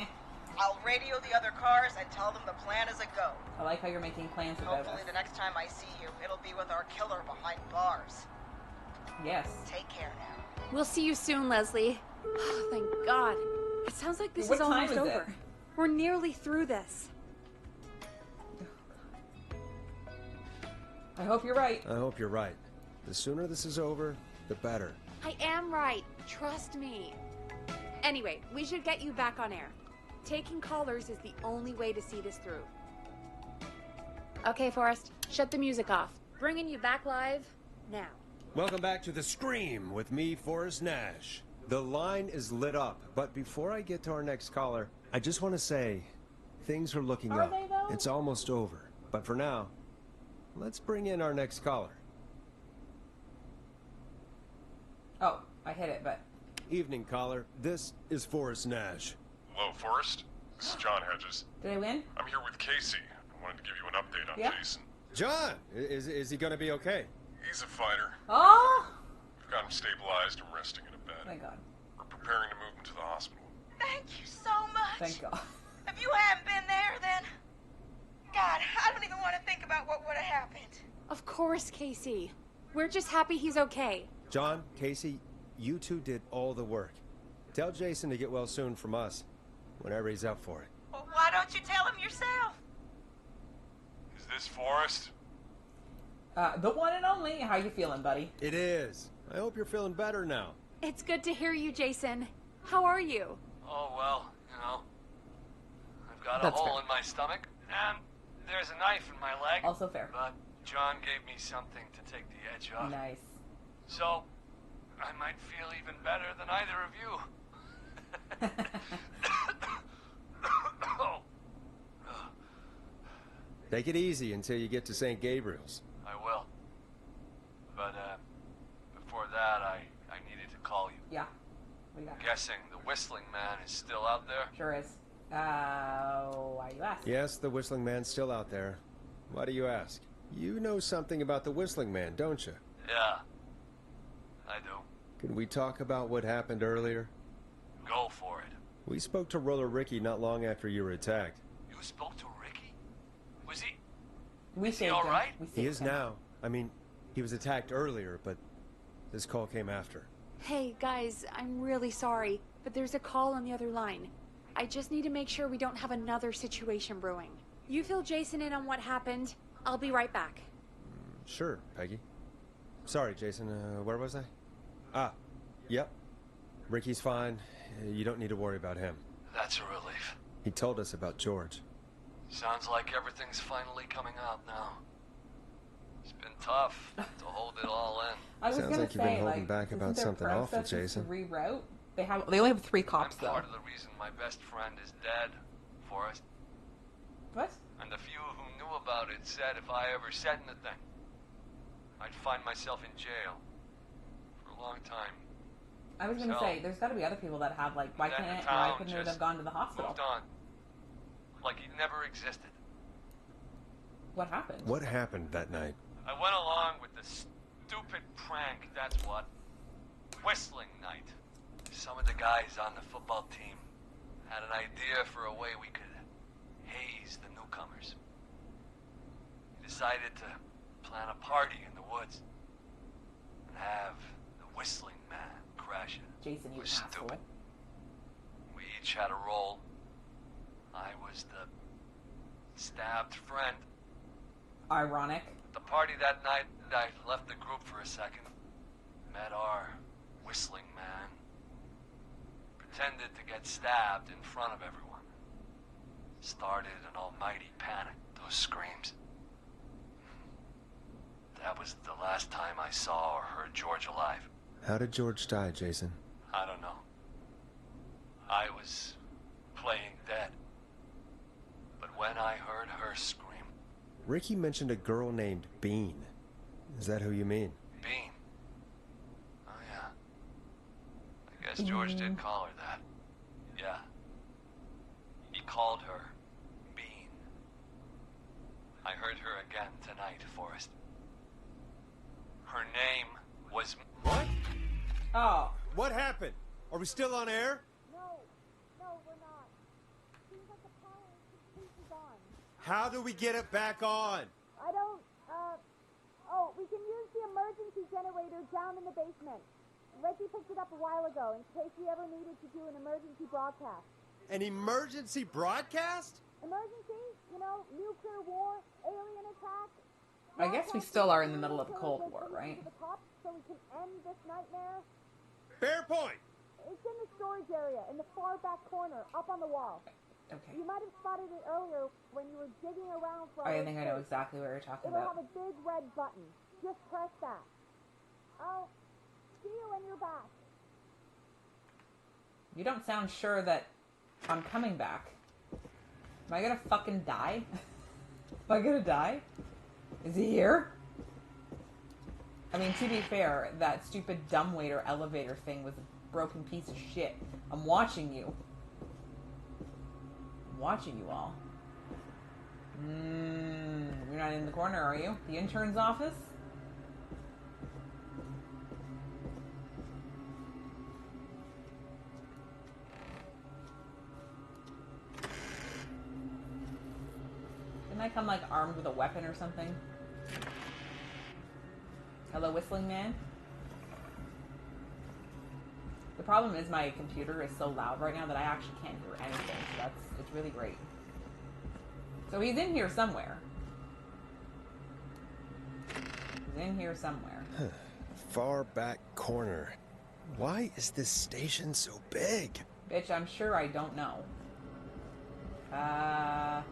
D: I'll radio the other cars and tell them the plan is a go.
A: I like how you're making plans about
D: Hopefully
A: us.
D: the next time I see you, it'll be with our killer behind bars.
A: Yes.
D: Take care now.
E: We'll see you soon, Leslie. Oh, thank God. It sounds like this
A: What
E: is
A: time
E: almost
A: is it?
E: over. We're nearly through this.
A: I hope you're right.
C: I hope you're right. The sooner this is over, the better.
E: I am right. Trust me. Anyway, we should get you back on air. Taking callers is the only way to see this through. Okay, Forrest, shut the music off. Bringing you back live now.
C: Welcome back to The Scream with me, Forrest Nash. The line is lit up, but before I get to our next caller, I just want to say things are looking
A: Are
C: up.
A: they, though?
C: It's almost over. But for now, let's bring in our next caller.
A: Oh, I hit it, but
C: Evening, caller. This is Forrest Nash.
G: Hello, Forrest. This is John Hedges.
A: did I win?
G: I'm here with Casey. I wanted to give you an update on
A: Yeah.
G: Jason.
C: John, is he going to be okay?
G: He's a fighter.
A: Oh!
G: We've got him stabilized and resting in a bed.
A: Thank God.
G: We're preparing to move him to the hospital.
D: Thank you so much.
A: Thank God.
D: If you hadn't been there, then... God, I don't even want to think about what would have happened.
E: Of course, Casey. We're just happy he's okay.
C: John, Casey, you two did all the work. Tell Jason to get well soon from us, whenever he's up for it.
D: Well, why don't you tell him yourself?
G: Is this Forrest?
A: The one and only. How you feeling, buddy?
C: It is. I hope you're feeling better now.
E: It's good to hear you, Jason. How are you?
I: Oh, well, you know. I've got a
A: That's
I: hole
A: fair.
I: in my stomach, and there's a knife in my leg.
A: Also fair.
I: But John gave me something to take the edge off.
A: Nice.
I: So, I might feel even better than either of you. Oh.
C: Take it easy until you get to St. Gabriel's.
I: I will. But, before that, I needed to call you.
A: Yeah. We got
I: Guessing the Whistling Man is still out there?
A: Sure is. Why you ask?
C: Yes, the Whistling Man's still out there. Why do you ask? You know something about the Whistling Man, don't you?
I: Yeah. I do.
C: Can we talk about what happened earlier?
I: Go for it.
C: We spoke to Roller Ricky not long after you were attacked.
I: You spoke to Ricky? Was he...
A: We
I: Is he
A: saved
I: all
A: him.
I: right?
A: We saved
C: He is
A: him.
C: now. I mean, he was attacked earlier, but this call came after.
E: Hey, guys, I'm really sorry, but there's a call on the other line. I just need to make sure we don't have another situation brewing. You fill Jason in on what happened. I'll be right back.
C: Sure, Peggy. Sorry, Jason, where was I? Ah, yep. Ricky's fine. You don't need to worry about him.
I: That's a relief.
C: He told us about George.
I: Sounds like everything's finally coming out now. It's been tough to hold it all in.
A: I was
C: Sounds
A: gonna
C: like you've
A: say,
C: been holding back
A: isn't
C: about
A: there
C: something awful,
A: processes
C: Jason.
A: To reroute. They only have 3 cops
I: I'm
A: though.
I: part of the reason my best friend is dead, Forrest.
A: What?
I: And the few who knew about it said if I ever said anything, I'd find myself in jail for a long time.
A: I was gonna
I: So-
A: say, there's got to be other people that have like, why
I: Then the
A: why
I: town
A: couldn't it
I: just
A: have gone to the hospital?
I: Moved on. Like he never existed.
A: What happened?
C: What happened that night?
I: I went along with the stupid prank, that's what. Whistling night. Some of the guys on the football team had an idea for a way we could haze the newcomers. We decided to plan a party in the woods and have the Whistling Man crash it.
A: Jason, you
I: We're
A: asshole.
I: stupid. We each had a role. I was the stabbed friend.
A: Ironic.
I: At the party that night, I left the group for a second. Met our Whistling Man. Pretended to get stabbed in front of everyone. Started an almighty panic. Those screams. That was the last time I saw or heard George alive.
C: How did George die, Jason?
I: I don't know. I was playing dead. But when I heard her scream,
C: Ricky mentioned a girl named Bean. Is that who you mean?
I: Bean. Oh yeah. I guess George did call her that. Yeah. He called her Bean. I heard her again tonight, Forrest. Her name was...
C: What?
A: Oh,
C: What happened? Are we still on air?
F: No, we're not. Seems like the power is completely gone.
C: How do we get it back on?
F: I don't, we can use the emergency generator down in the basement. Reggie picked it up a while ago in case we ever needed to do an emergency broadcast.
C: An emergency broadcast?
F: Emergency? You know, nuclear war, alien attack.
A: I guess we still are in the middle of a Cold War, right?
F: To the top so we can end this nightmare.
C: Fair point.
F: It's in the storage area in the far back corner, up on the wall.
A: Okay.
F: You might have spotted it earlier when you were digging around for
A: I
F: our
A: think I know
F: escape.
A: exactly what you're talking
F: It'll have
A: about.
F: a big red button. Just press that. I'll see you when you're back.
A: You don't sound sure that I'm coming back. Am I gonna fucking die? Am I gonna die? Is he here? I mean, to be fair, that stupid dumbwaiter elevator thing was a broken piece of shit. I'm watching you. I'm watching you all. You're not in the corner, are you? The intern's office? Didn't I come, like, armed with a weapon or something? Hello, Whistling Man? The problem is my computer is so loud right now that I actually can't hear anything, so it's really great. So he's in here somewhere. He's in here somewhere.
C: Far back corner. Why is this station so big?
A: Bitch, I'm sure I don't know. Now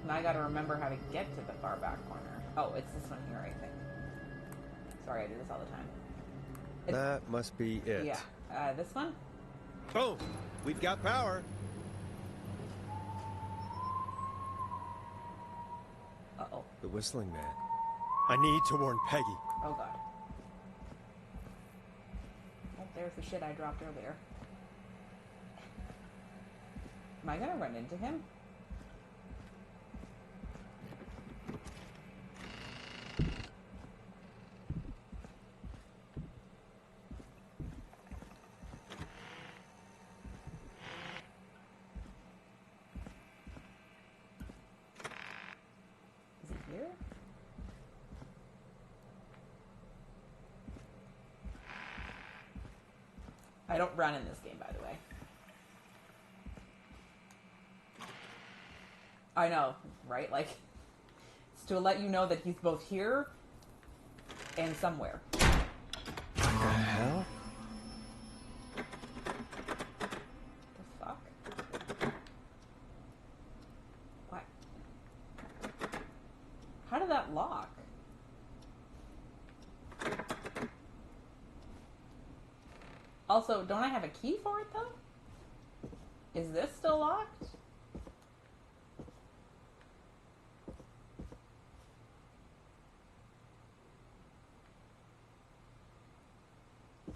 A: I gotta remember how to get to the far back corner. Oh, it's this one here, I think. Sorry, I do this all the time.
C: That must be it.
A: Yeah. This one?
C: Boom! We've got power.
A: Uh-oh.
C: The Whistling Man. I need to warn Peggy.
A: Oh, God. Oh, there's the shit I dropped earlier. Am I gonna run into him? Is he here? I don't run in this game, by the way. I know, right? Like, it's to let you know that he's both here and somewhere.
C: What the hell?
A: The fuck? What? How did that lock? Also, don't I have a key for it, though? Is this still locked?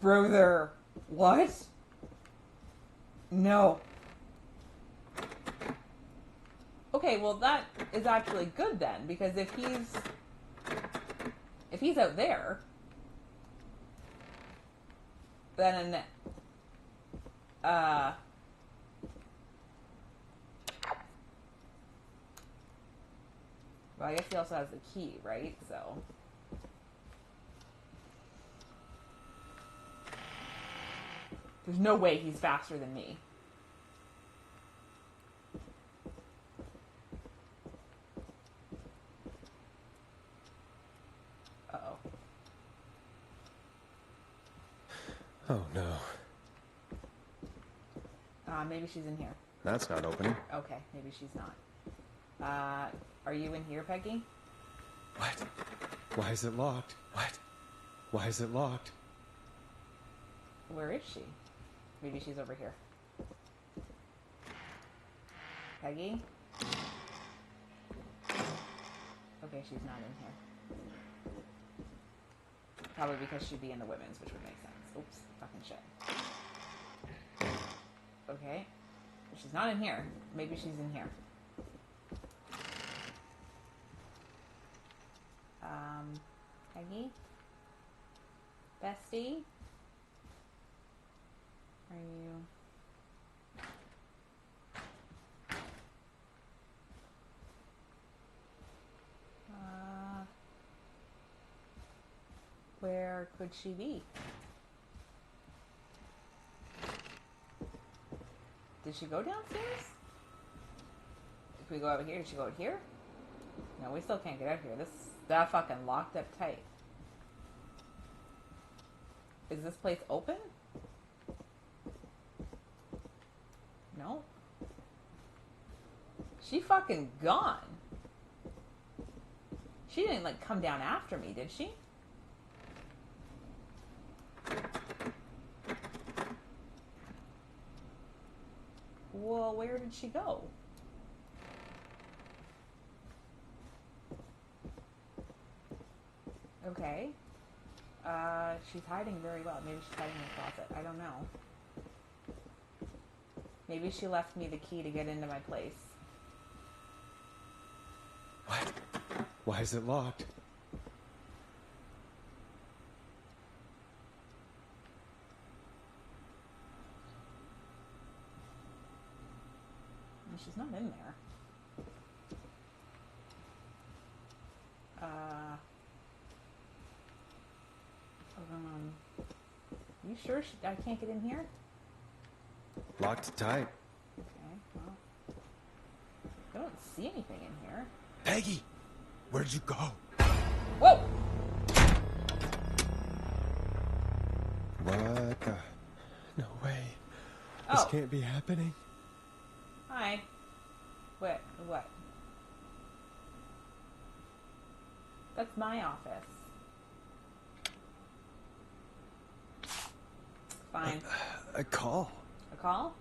A: Brother. What? No. Okay, well that is actually good then, because if he's out there, then well, I guess he also has the key, right? So there's no way he's faster than me. Uh-oh.
C: Oh no.
A: Maybe she's in here.
C: That's not opening.
A: Okay, maybe she's not. Are you in here, Peggy?
C: What? Why is it locked? What? Why is it locked?
A: Where is she? Maybe she's over here. Peggy? Okay, she's not in here. Probably because she'd be in the women's, which would make sense. Oops, fucking shit. Okay. If she's not in here, maybe she's in here. Peggy? Bestie? Are you... where could she be? Did she go downstairs? If we go over here, did she go out here? No, we still can't get out here. That fucking locked up tight. Is this place open? No. She fucking gone. She didn't, like, come down after me, did she? Well, where did she go? Okay. She's hiding very well. Maybe she's hiding in the closet. I don't know. Maybe she left me the key to get into my place.
C: What? Why is it locked?
A: She's not in there. You sure I can't get in here?
C: Locked tight.
A: Okay, well. I don't see anything in here.
C: Peggy! Where'd you go?
A: Whoa!
C: This
A: Oh.
C: can't be happening.
A: Hi. What? What? That's my office. Fine.
C: A call.
A: A call?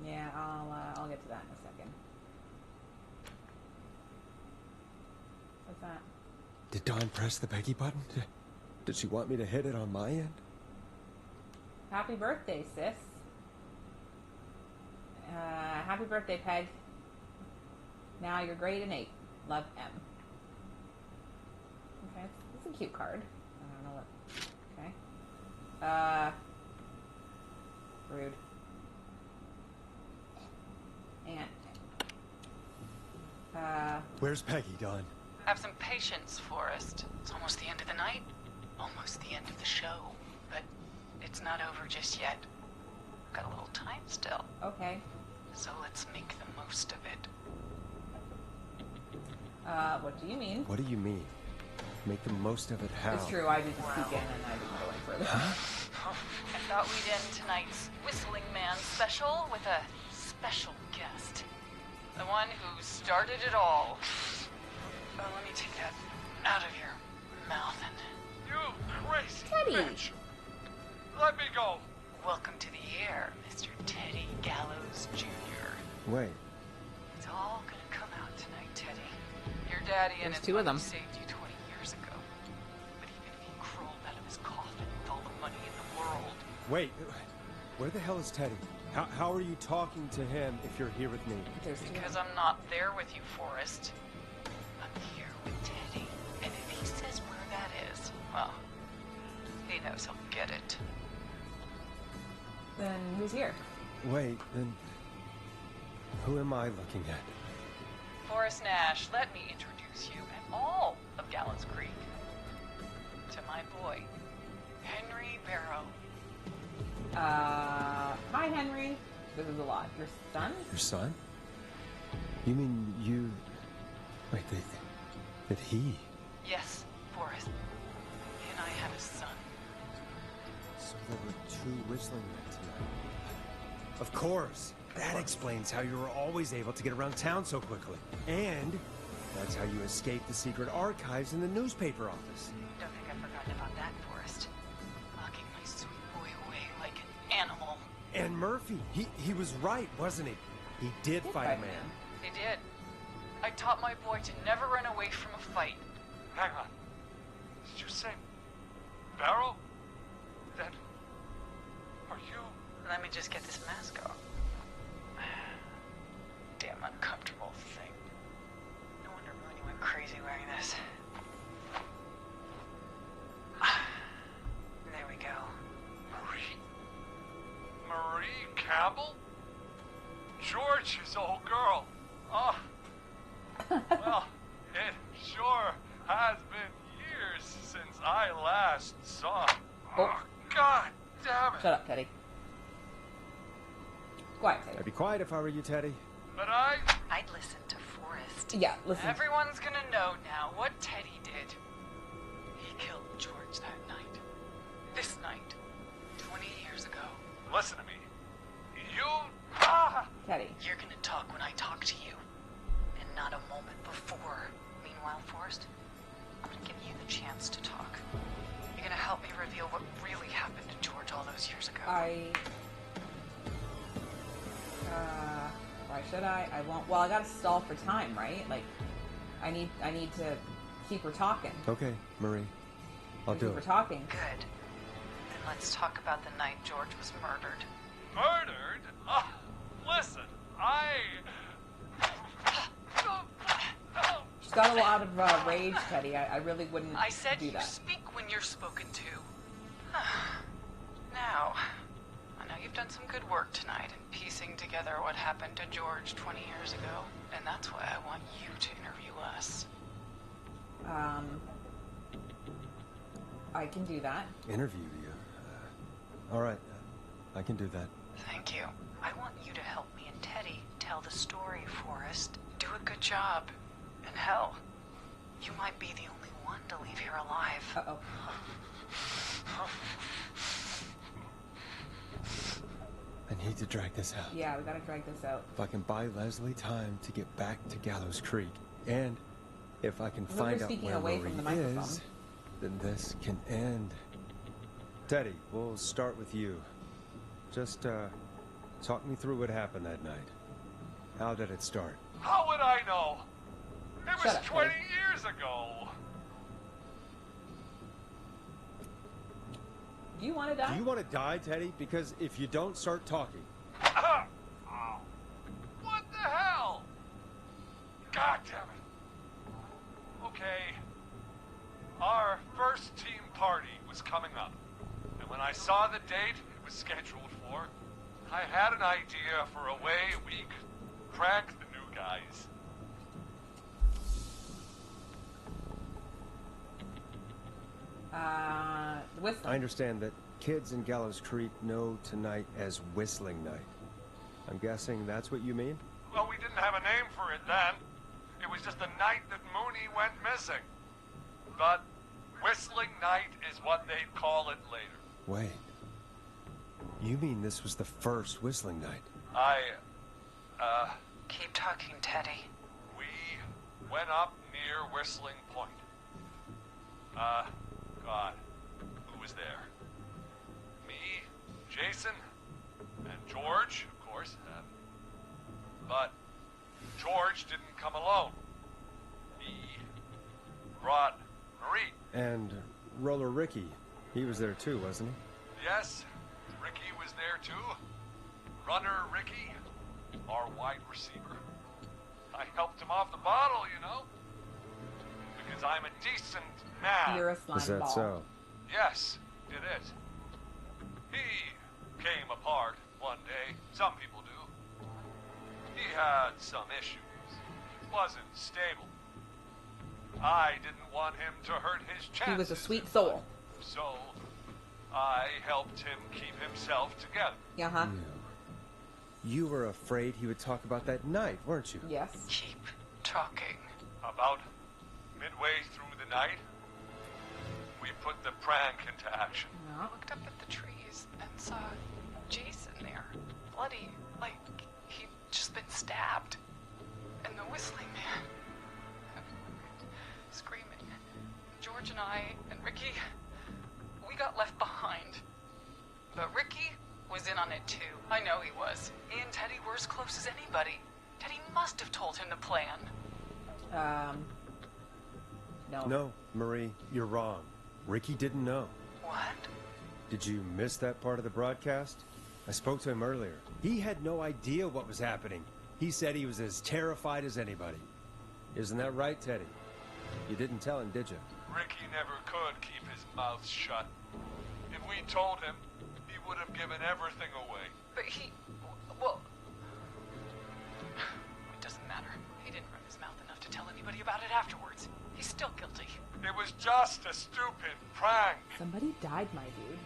A: Yeah, I'll get to that in a second. What's that?
C: Did Dawn press the Peggy button? Did she want me to hit it on my end?
A: Happy birthday, sis. Happy birthday, Peg. Now you're grade in 8. Love, M. Okay, it's a cute card. I don't know what. Okay. Rude. And.
C: Where's Peggy, Dawn?
J: Have some patience, Forrest. It's almost the end of the night. Almost the end of the show. But it's not over just yet. Got a little time still.
A: Okay.
J: So let's make the most of it.
A: What do you mean?
C: What do you mean? Make the most of it how?
A: It's true, I did just peek in and I didn't go any further.
J: I thought we'd end tonight's Whistling Man special with a special guest. The one who started it all. Oh, let me take that out of your mouth and...
I: You crazy
A: Teddy.
I: bitch! Let me go!
J: Welcome to the air, Mr. Teddy Gallows Jr.
C: Wait.
J: It's all gonna come out tonight, Teddy. Your daddy and
A: There's
J: his
A: 2 of
J: money
A: them.
J: saved you 20 years ago. But even if he crawled out of his coffin with all the money in the world...
C: Wait. Where the hell is Teddy? How are you talking to him if you're here with me?
A: There's 2 of
J: Because
A: them.
J: I'm not there with you, Forrest. I'm here with Teddy. And if he says where that is, well, he knows he'll get it.
A: Then who's here?
C: Wait, then... Who am I looking at?
J: Forrest Nash, let me introduce you and all of Gallows Creek to my boy, Henry Barrow.
A: Hi, Henry. This is a lot. Your son?
C: Your son? You mean you... Wait, that he...
J: Yes, Forrest. He and I have a son.
C: So there were 2 whistling men tonight. Of course. That explains how you were always able to get around town so quickly. And that's how you escaped the secret archives in the newspaper office.
J: Don't think I've forgotten about that, Forrest. Locking my sweet boy away like an animal.
C: And Murphy, he was right, wasn't he? He did fight a man.
J: He did. I taught my boy to never run away from a fight.
I: Hang on. Did you say Barrow? Then are you?
J: Let me just get this mask off. Damn uncomfortable thing. No wonder Mooney went crazy wearing this. There we go.
I: Marie Campbell? George's old girl. Oh. Well, it sure has been years since I last saw. Oh, God damn it.
A: Shut up, Teddy. Quiet,
C: I'd
A: Teddy.
C: be quiet if I were you, Teddy.
I: But
J: I'd listen to Forrest.
A: Yeah, listen.
J: Everyone's gonna know now what Teddy did. He killed George that night. This night. 20 years ago.
I: listen to me. You...
A: Teddy.
J: You're gonna talk when I talk to you. And not a moment before. Meanwhile, Forrest, I'm gonna give you the chance to talk. You're gonna help me reveal what really happened to George all those years ago.
A: Why should I? I won't. Well, I gotta stall for time, right? Like, I need to keep her talking.
C: Okay, Marie. I'll do
A: Keep her
C: it.
A: talking.
J: Good. Then let's talk about the night George was murdered.
I: Murdered? Listen,
A: She's got a lot of rage, Teddy. I really wouldn't
J: I said
A: do
J: you
A: that.
J: speak when you're spoken to. Now, I know you've done some good work tonight in piecing together what happened to George 20 years ago, and that's why I want you to interview us.
A: I can do that.
C: Interview you. All right. I can do that.
J: Thank you. I want you to help me and Teddy tell the story, Forrest. Do a good job. And hell, you might be the only one to leave here alive.
A: Uh-oh.
C: I need to drag this out.
A: Yeah, we gotta drag this out.
C: If I can buy Leslie time to get back to Gallows Creek, and if I can
A: I hope
C: find
A: you're
C: out
A: speaking
C: where
A: away
C: Marie
A: from the microphone.
C: is, then this can end. Teddy, we'll start with you. Just, talk me through what happened that night. How did it start?
I: How would I know? It was
A: Shut up,
I: 20
A: Teddy.
I: years ago.
A: Do you want to die?
C: Do you want to die, Teddy? Because if you don't start talking...
I: Oh, what the hell? God damn it. Okay. Our first team party was coming up. And when I saw the date it was scheduled for, I had an idea for a way we could prank the new guys.
A: Whistling.
C: I understand that kids in Gallows Creek know tonight as Whistling Night. I'm guessing that's what you mean?
I: Well, we didn't have a name for it then. It was just the night that Mooney went missing. But Whistling Night is what they'd call it later.
C: Wait. You mean this was the first Whistling Night?
J: Keep talking, Teddy.
I: We went up near Whistling Point. God, who was there? Me, Jason, and George, of course. But George didn't come alone. He brought Marie.
C: And Roller Ricky, he was there too, wasn't he?
I: Yes, Ricky was there too. Runner Ricky, our wide receiver. I helped him off the bottle, you know. Because I'm a decent man.
A: You're a slime
C: Is that
A: ball.
C: so?
I: Yes, it is. He came apart one day. Some people do. He had some issues. He wasn't stable. I didn't want him to hurt his chances.
A: He was a sweet
I: in
A: soul.
I: life, so I helped him keep himself together.
A: Uh-huh.
C: You were afraid he would talk about that night, weren't you?
A: Yes.
J: Keep talking.
I: About midway through the night, we put the prank into action.
J: I looked up at the trees and saw Jason there, bloody, like he'd just been stabbed. And the Whistling Man, screaming. George and I and Ricky, we got left behind. But Ricky was in on it too. I know he was. He and Teddy were as close as anybody. Teddy must have told him the plan.
A: No.
C: No, Marie, you're wrong. Ricky didn't know.
J: What?
C: Did you miss that part of the broadcast? I spoke to him earlier. He had no idea what was happening. He said he was as terrified as anybody. Isn't that right, Teddy? You didn't tell him, did you?
I: Ricky never could keep his mouth shut. If we told him, he would have given everything away.
J: But well, it doesn't matter. He didn't run his mouth enough to tell anybody about it afterwards. He's still guilty.
I: It was just a stupid prank.
A: Somebody died, my dude.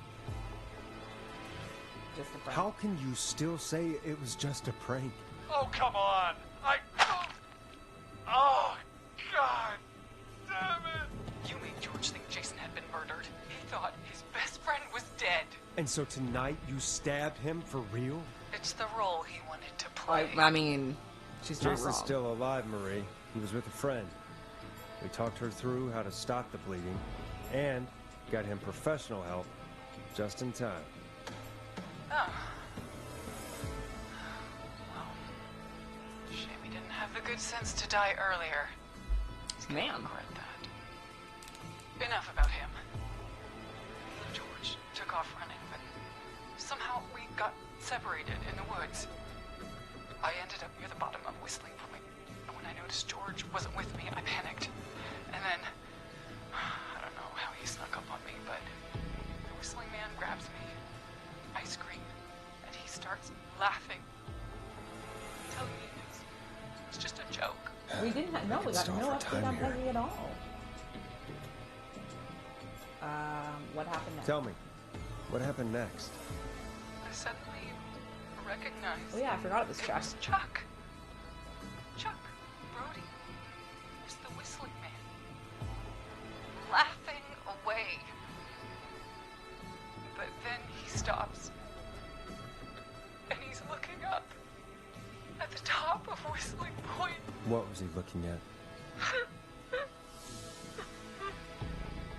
A: Just a prank.
C: How can you still say it was just a prank?
I: Oh, come on. Oh, God damn it.
J: You made George think Jason had been murdered. He thought his best friend was dead.
C: And so tonight you stabbed him for real?
J: It's the role he wanted to play.
A: I mean, she's not
C: Jason's
A: wrong.
C: still alive, Marie. He was with a friend. We talked her through how to stop the bleeding and got him professional help just in time.
J: Oh. Well, shame he didn't have the good sense to die earlier. He's gonna
A: Man.
J: regret that. Enough about him. George took off running, but somehow we got separated in the woods. I ended up near the bottom of Whistling Point, and when I noticed George wasn't with me, I panicked. And then, I don't know how he snuck up on me, but the Whistling Man grabs me. I scream, and he starts laughing, telling me it's just a joke.
A: We didn't have, no, we got
C: stall
A: no
C: for
A: update
C: time
A: on
C: here.
A: Peggy at all. What happened next?
C: Tell me, what happened next?
J: I suddenly recognized
A: Oh yeah, I forgot it was
J: it
A: Chuck.
J: was Chuck. Chuck Brody was the Whistling Man, laughing away. But then he stops,
C: he looking at?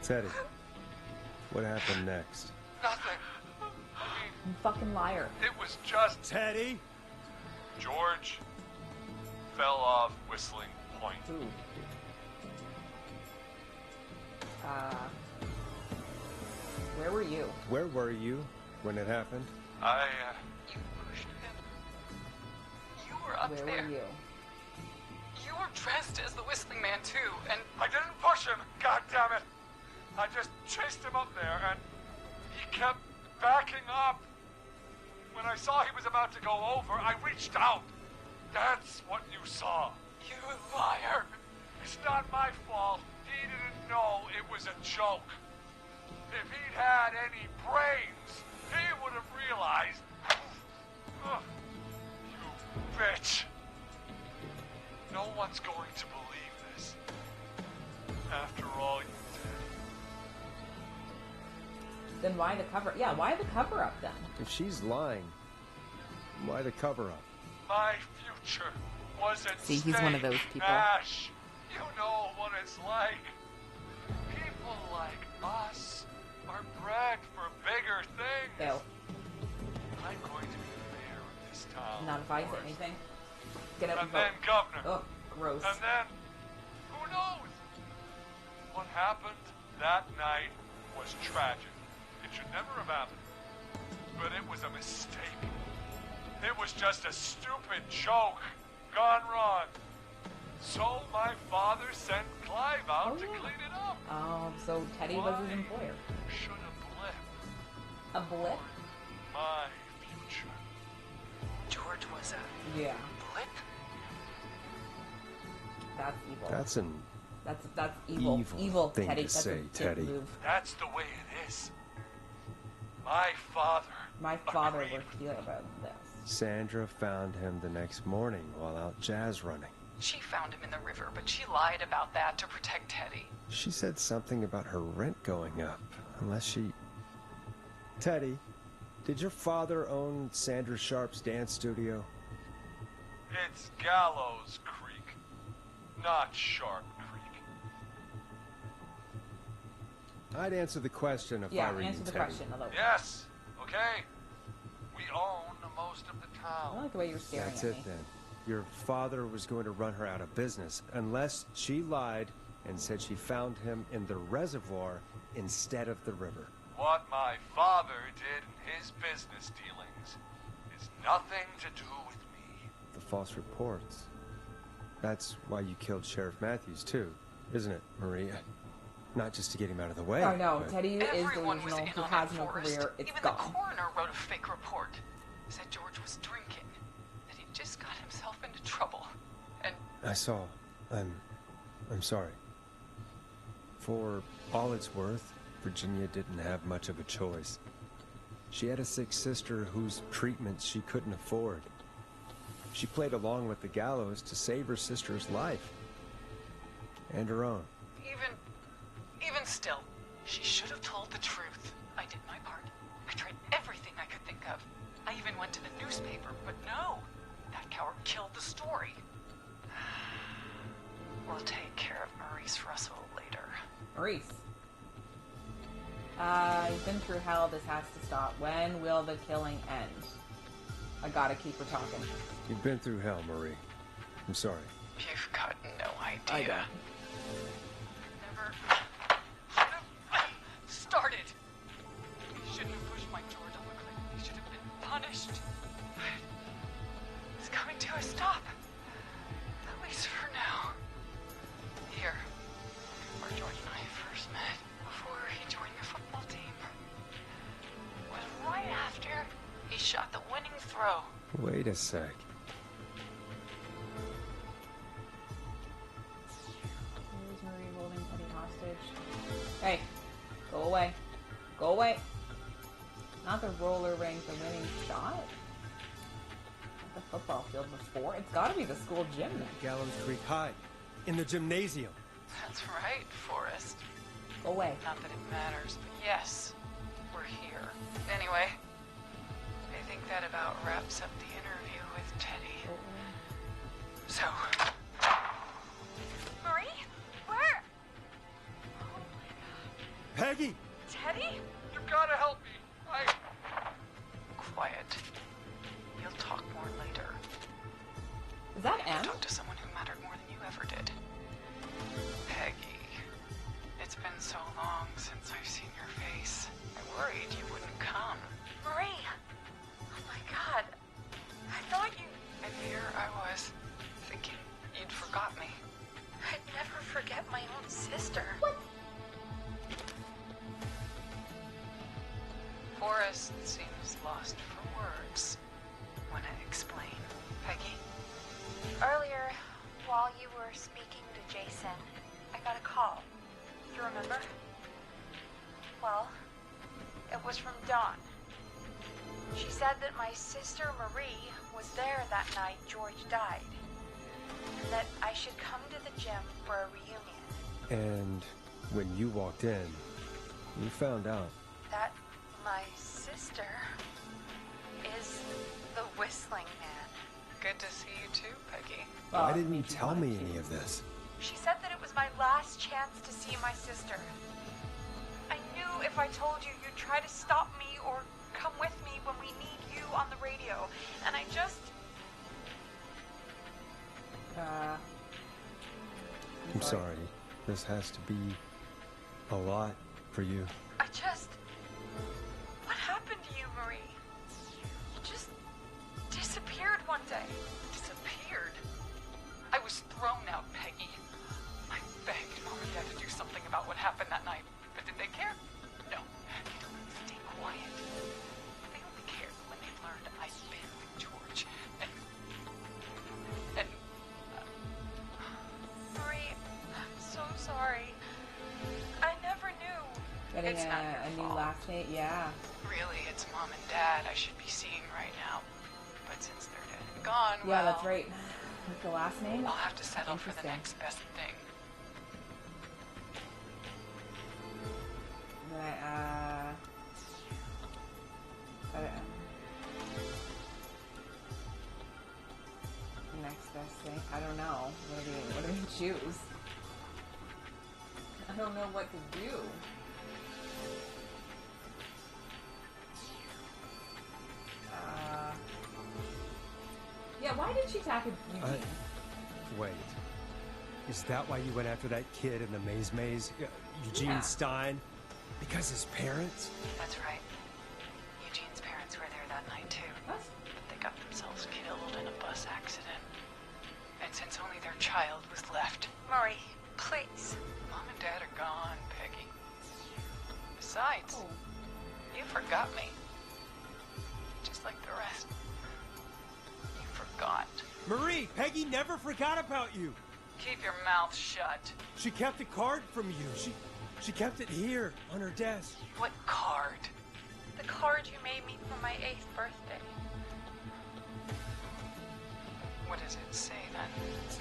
C: Teddy, what happened next?
I: Nothing. I
A: You fucking liar.
I: mean, it was just
C: Teddy?
I: George fell off Whistling Point.
A: Ooh. Where were you?
C: Where were you when it happened?
J: You pushed him. You were up
A: Where
J: there.
A: were you?
J: You were dressed as the Whistling Man too, and
I: I didn't push him, God damn it! I just chased him up there, and he kept backing up. When I saw he was about to go over, I reached out. That's what you saw.
J: you liar.
I: It's not my fault. He didn't know it was a joke. If he'd had any brains, he would have realized. Ugh, you bitch. No one's going to believe this. After all you did.
A: Then why the cover? Yeah, why the cover up then?
C: If she's lying, why the cover-up?
I: My future was at
A: See, he's one of
I: stake,
A: those people.
I: Ash, you know what it's like. People like us are bred for bigger things.
A: Ew.
I: I'm going to be the mayor of this town.
A: Not if I say
I: Forrest.
A: anything. Get up
I: And
A: and
I: then
A: vote.
I: governor.
A: Ugh, gross.
I: And then, who knows? What happened that night was tragic. It should never have happened. But it was a mistake. It was just a stupid joke gone wrong. So my father sent Clive out to clean it up.
A: Oh, so Teddy was his employer.
I: Should a blip
A: A blip?
I: my future.
J: George was a
A: Yeah.
J: blip.
A: That's evil.
C: That's
A: That's evil.
C: evil thing
A: Teddy.
C: to
A: That's
C: say,
A: a dick
C: Teddy.
A: move.
I: That's the way it is. My father.
A: My father
I: agreed
A: would
I: with
A: feel
I: me.
A: about this.
C: Sandra found him the next morning while out jazz running.
J: She found him in the river, but she lied about that to protect Teddy.
C: She said something about her rent going up, unless she... Teddy, did your father own Sandra Sharp's dance studio?
I: It's Gallows Creek, not Sharp Creek.
C: I'd answer the question if
A: Yeah,
C: I were
A: answer
C: you,
A: the
C: Teddy.
A: question. Although
I: Yes, okay. We own most of the
A: I don't
I: town.
A: like the way you're staring
C: That's
A: at
C: it
A: me.
C: then. Your father was going to run her out of business unless she lied and said she found him in the reservoir instead of the river.
I: What my father did in his business dealings is nothing to do with me.
C: The false reports. That's why you killed Sheriff Matthews too, isn't it, Maria? Not just to get him out of the way.
A: Oh no,
C: but-
A: Teddy is
J: Everyone was
A: delusional.
J: in
A: He
J: on
A: has
J: that,
A: no
J: Forrest.
A: career. It's
J: Even
A: gone.
J: the coroner wrote a fake report. Said George was drinking. That he just got himself into trouble. And
C: I saw. I'm sorry. For all it's worth, Virginia didn't have much of a choice. She had a sick sister whose treatment she couldn't afford. She played along with the gallows to save her sister's life. And her own.
J: even still, she should have told the truth. I did my part. I tried everything I could think of. I even went to the newspaper, but no. That coward killed the story. We'll take care of Maurice Russell later.
A: Maurice. You've been through hell. This has to stop. When will the killing end? I gotta keep her talking.
C: You've been through hell, Marie. I'm sorry.
J: You've got no idea.
A: I don't.
J: Never should have started. He shouldn't have pushed my George on the cliff. He should have been punished. It's coming to a stop. At least for now. Here, where George and I first met, before he joined the football team, was right after he shot the winning throw.
C: Wait a sec.
A: Where's Marie holding Teddy hostage? Hey, go away. Go away. Not the roller rink, the winning shot. Not the football field before. It's gotta be the school gym then.
C: Gallows Creek High. In the gymnasium.
J: That's right, Forrest.
A: Go away.
J: Not that it matters, but yes, we're here. Anyway, I think that about wraps up the interview with Teddy. So,
C: Peggy!
J: Teddy?
I: You gotta help me.
J: Quiet. You'll talk more later.
A: Is that
J: I
A: M?
J: talked to someone who mattered more than you ever did. Peggy. It's been so long since I've seen your face. I worried you wouldn't come.
E: Marie! Oh my god. I thought you...
J: And here I was, thinking you'd forgot me.
E: I'd never forget my own sister.
J: Forrest seems lost for words when I explain. Peggy?
F: Earlier, while you were speaking to Jason, I got a call. You remember? Well, it was from Dawn. She said that my sister Marie was there that night George died, and that I should come to the gym for a reunion.
C: And when you walked in, you found out.
F: That my sister is the Whistling Man.
J: Good to see you too, Peggy.
C: Why didn't you tell me any of this?
F: She said that it was my last chance to see my sister. I knew if I told you, you'd try to stop me or come with me when we need you on the radio. And I just...
C: I'm sorry. This has to be a lot for you.
F: I just... What happened to you, Marie? You just disappeared one day.
J: Disappeared? I was thrown out, Peggy. I begged Mom and Dad to do something about what happened that night. But did they care? No. They told me to stay quiet. They only cared when they learned I'd been with George. And
F: Marie, I'm so sorry. I never knew.
A: Getting
J: It's not your
A: a new
J: fault.
A: last name? Yeah.
J: really, it's Mom and Dad I should be seeing right now. But since they're dead and gone,
A: Yeah,
J: well,
A: that's right. With the last name?
J: I'll have to settle for the
A: Interesting.
J: next best thing.
A: Right, I don't know. Next best thing? I don't know. What do we choose? I don't know what to do. Yeah, why did she tackle Eugene?
C: Wait. Is that why you went after that kid in the maze? Eugene
A: Yeah.
C: Stein? Because his parents?
J: That's right. Eugene's parents were there that night too.
A: What?
J: But they got themselves killed in a bus accident. And since only their child was left,
F: Marie, please.
J: Mom and Dad are gone, Peggy. Besides,
A: Oh.
J: you forgot me. Just like the rest. You forgot.
C: Marie, Peggy never forgot about you.
J: Keep your mouth shut.
C: She kept a card from you. She kept it here on her desk.
J: What card?
F: The card you made me for my 8th birthday.
J: What does it say then?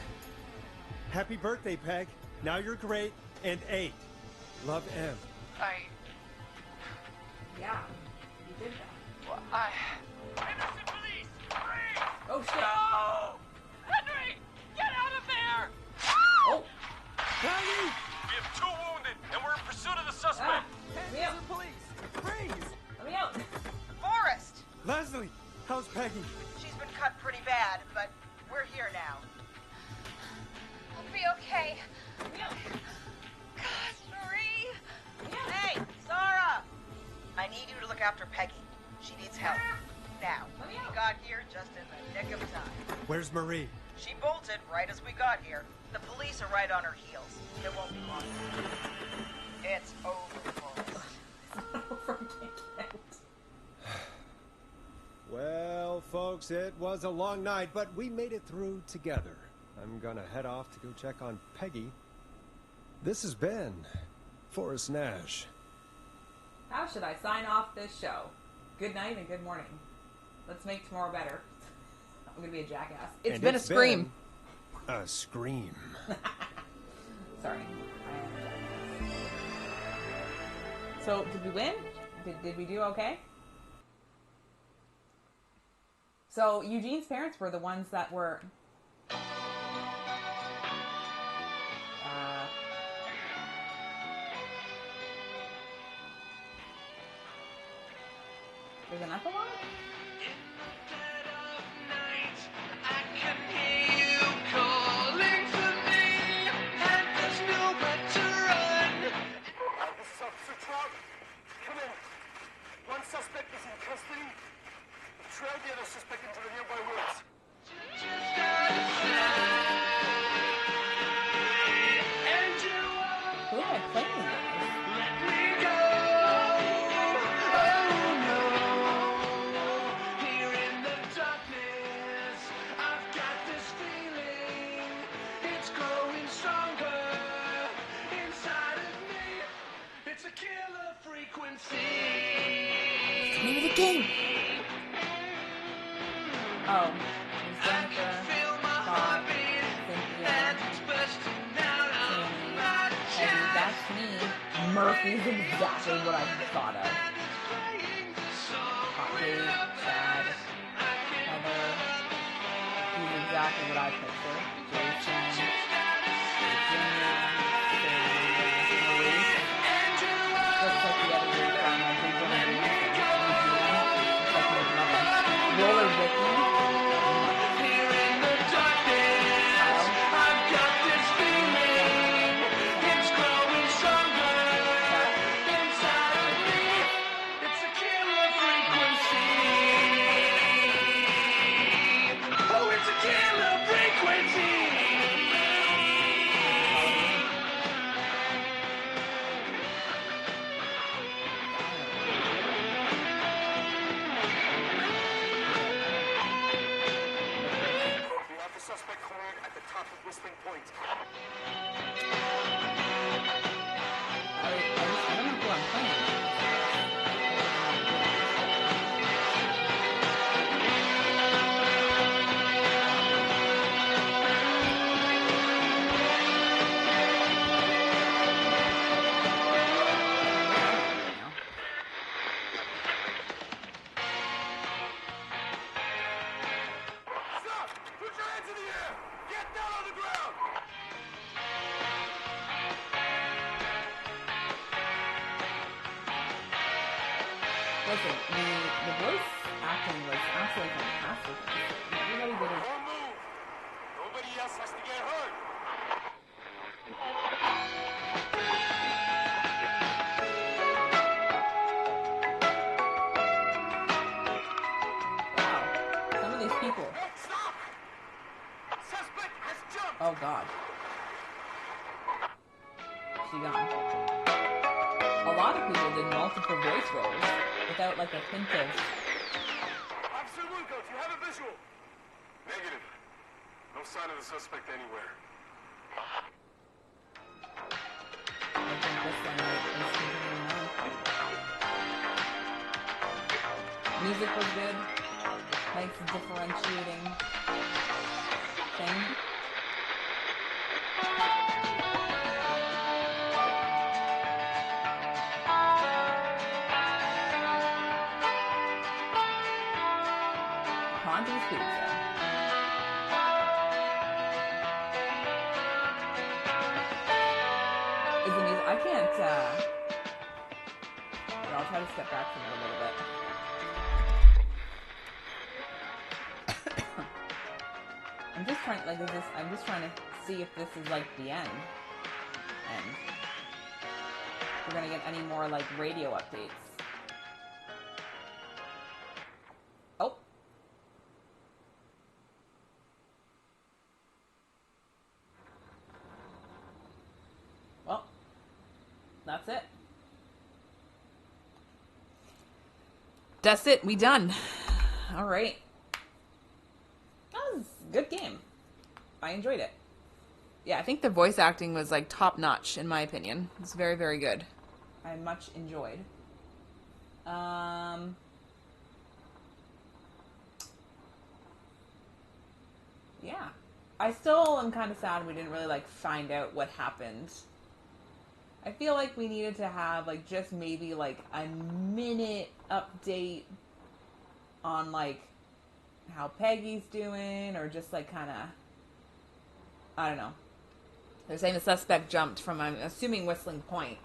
C: Happy birthday, Peg. Now you're great and 8. Love, M.
A: Yeah, you did that.
J: Well,
I: Innocent police! Freeze!
A: Oh shit!
I: No! Henry! Get out of there!
A: Oh!
C: Peggy!
I: We have 2 wounded, and we're in pursuit of the
A: Ah!
I: suspect.
A: Let me out!
C: Police! Freeze!
A: Let me out!
D: Forrest!
C: Leslie, how's Peggy?
D: She's been cut pretty bad, but we're here now.
F: I'll be okay.
A: Let me out!
F: God, Marie.
D: Hey, Zara! I need you to look after Peggy. She needs help. Now,
A: Let me
D: we
A: out.
D: got here just in the nick of time.
C: Where's Marie?
D: She bolted right as we got here. The police are right on her heels. It won't be long. It's over, Forrest.
C: Well, folks, it was a long night, but we made it through together. I'm gonna head off to go check on Peggy. This has been Forrest Nash.
A: How should I sign off this show? Good night and good morning. Let's make tomorrow better. I'm gonna be a jackass. It's been a scream.
C: been a scream.
A: Sorry. I am a jackass. So, did we win? Did we do okay? So, Eugene's parents were the ones that were... There's an epilogue?
G: This is Officer Trout. Come in. One suspect is in custody. Trail the other suspect into the nearby woods.
A: Who am I playing as?
E: It's the name of the game.
A: Oh, it's Jennifer, Scott, Cynthia, Tammy, Eddie, that's me. Murphy's exactly what I thought of. Hot Date, Chad, Heather. He's exactly what I pictured. Jason, Virginia, Maurice. Looks like the other dude from Big Brother Dancing. Looks like his mother. Roller Ricky.
G: We have the suspect cornered at the top of Whistling Point.
A: I don't know who I'm playing.
G: Stop! Put your hands in the air! Get down on the ground!
A: Listen, the voice acting was absolutely fantastic. Everybody did it.
G: Don't move! Nobody else has to get hurt!
A: Wow. Some of these people.
G: Stop! Suspect has jumped!
A: Oh God. She gone. A lot of people did multiple voice roles without like a hint of.
G: Officer Lugo, do you have a visual? Negative. No sign of the suspect anywhere.
A: I think this one is continuing on. Music was good. Nice differentiating thing. Ponty's Pizza. Is the music? I can't. Here, I'll try to step back from it a little bit. I'm just trying. Like, is this? I'm just trying to see if this is like the end, and we're gonna get any more like radio updates. Oh. Well, that's it. That's it. We done. All right. That was a good game. I enjoyed it. Yeah, I think the voice acting was like top notch in my opinion. It's very, very good. I much enjoyed. Yeah. I still am kind of sad we didn't really like find out what happened. I feel like we needed to have like just maybe like a minute update on like how Peggy's doing, or just like kind of, I don't know. They're saying the suspect jumped from, I'm assuming, Whistling Point.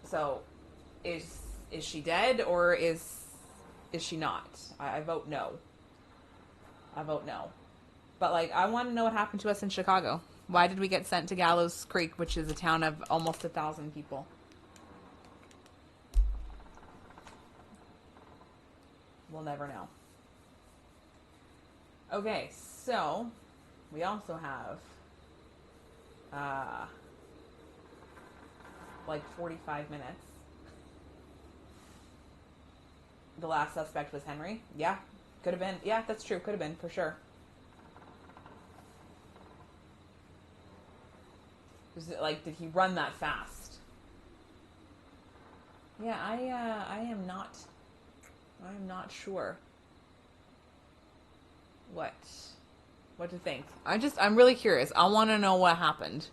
A: So is she dead, or is is she not? I vote no. I vote no. But, like, I want to know what happened to us in Chicago. Why did we get sent to Gallows Creek, which is a town of almost 1,000 people? We'll never know. Okay, so we also have like 45 minutes. The last suspect was Henry. Yeah, could have been. Yeah, that's true. Could have been, for sure. Was it like, did he run that fast? Yeah, I am not sure what to think. I'm really curious. I want to know what happened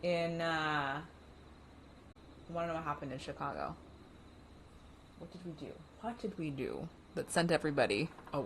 A: I want to know what happened in Chicago. What did we do? What did we do that sent everybody away?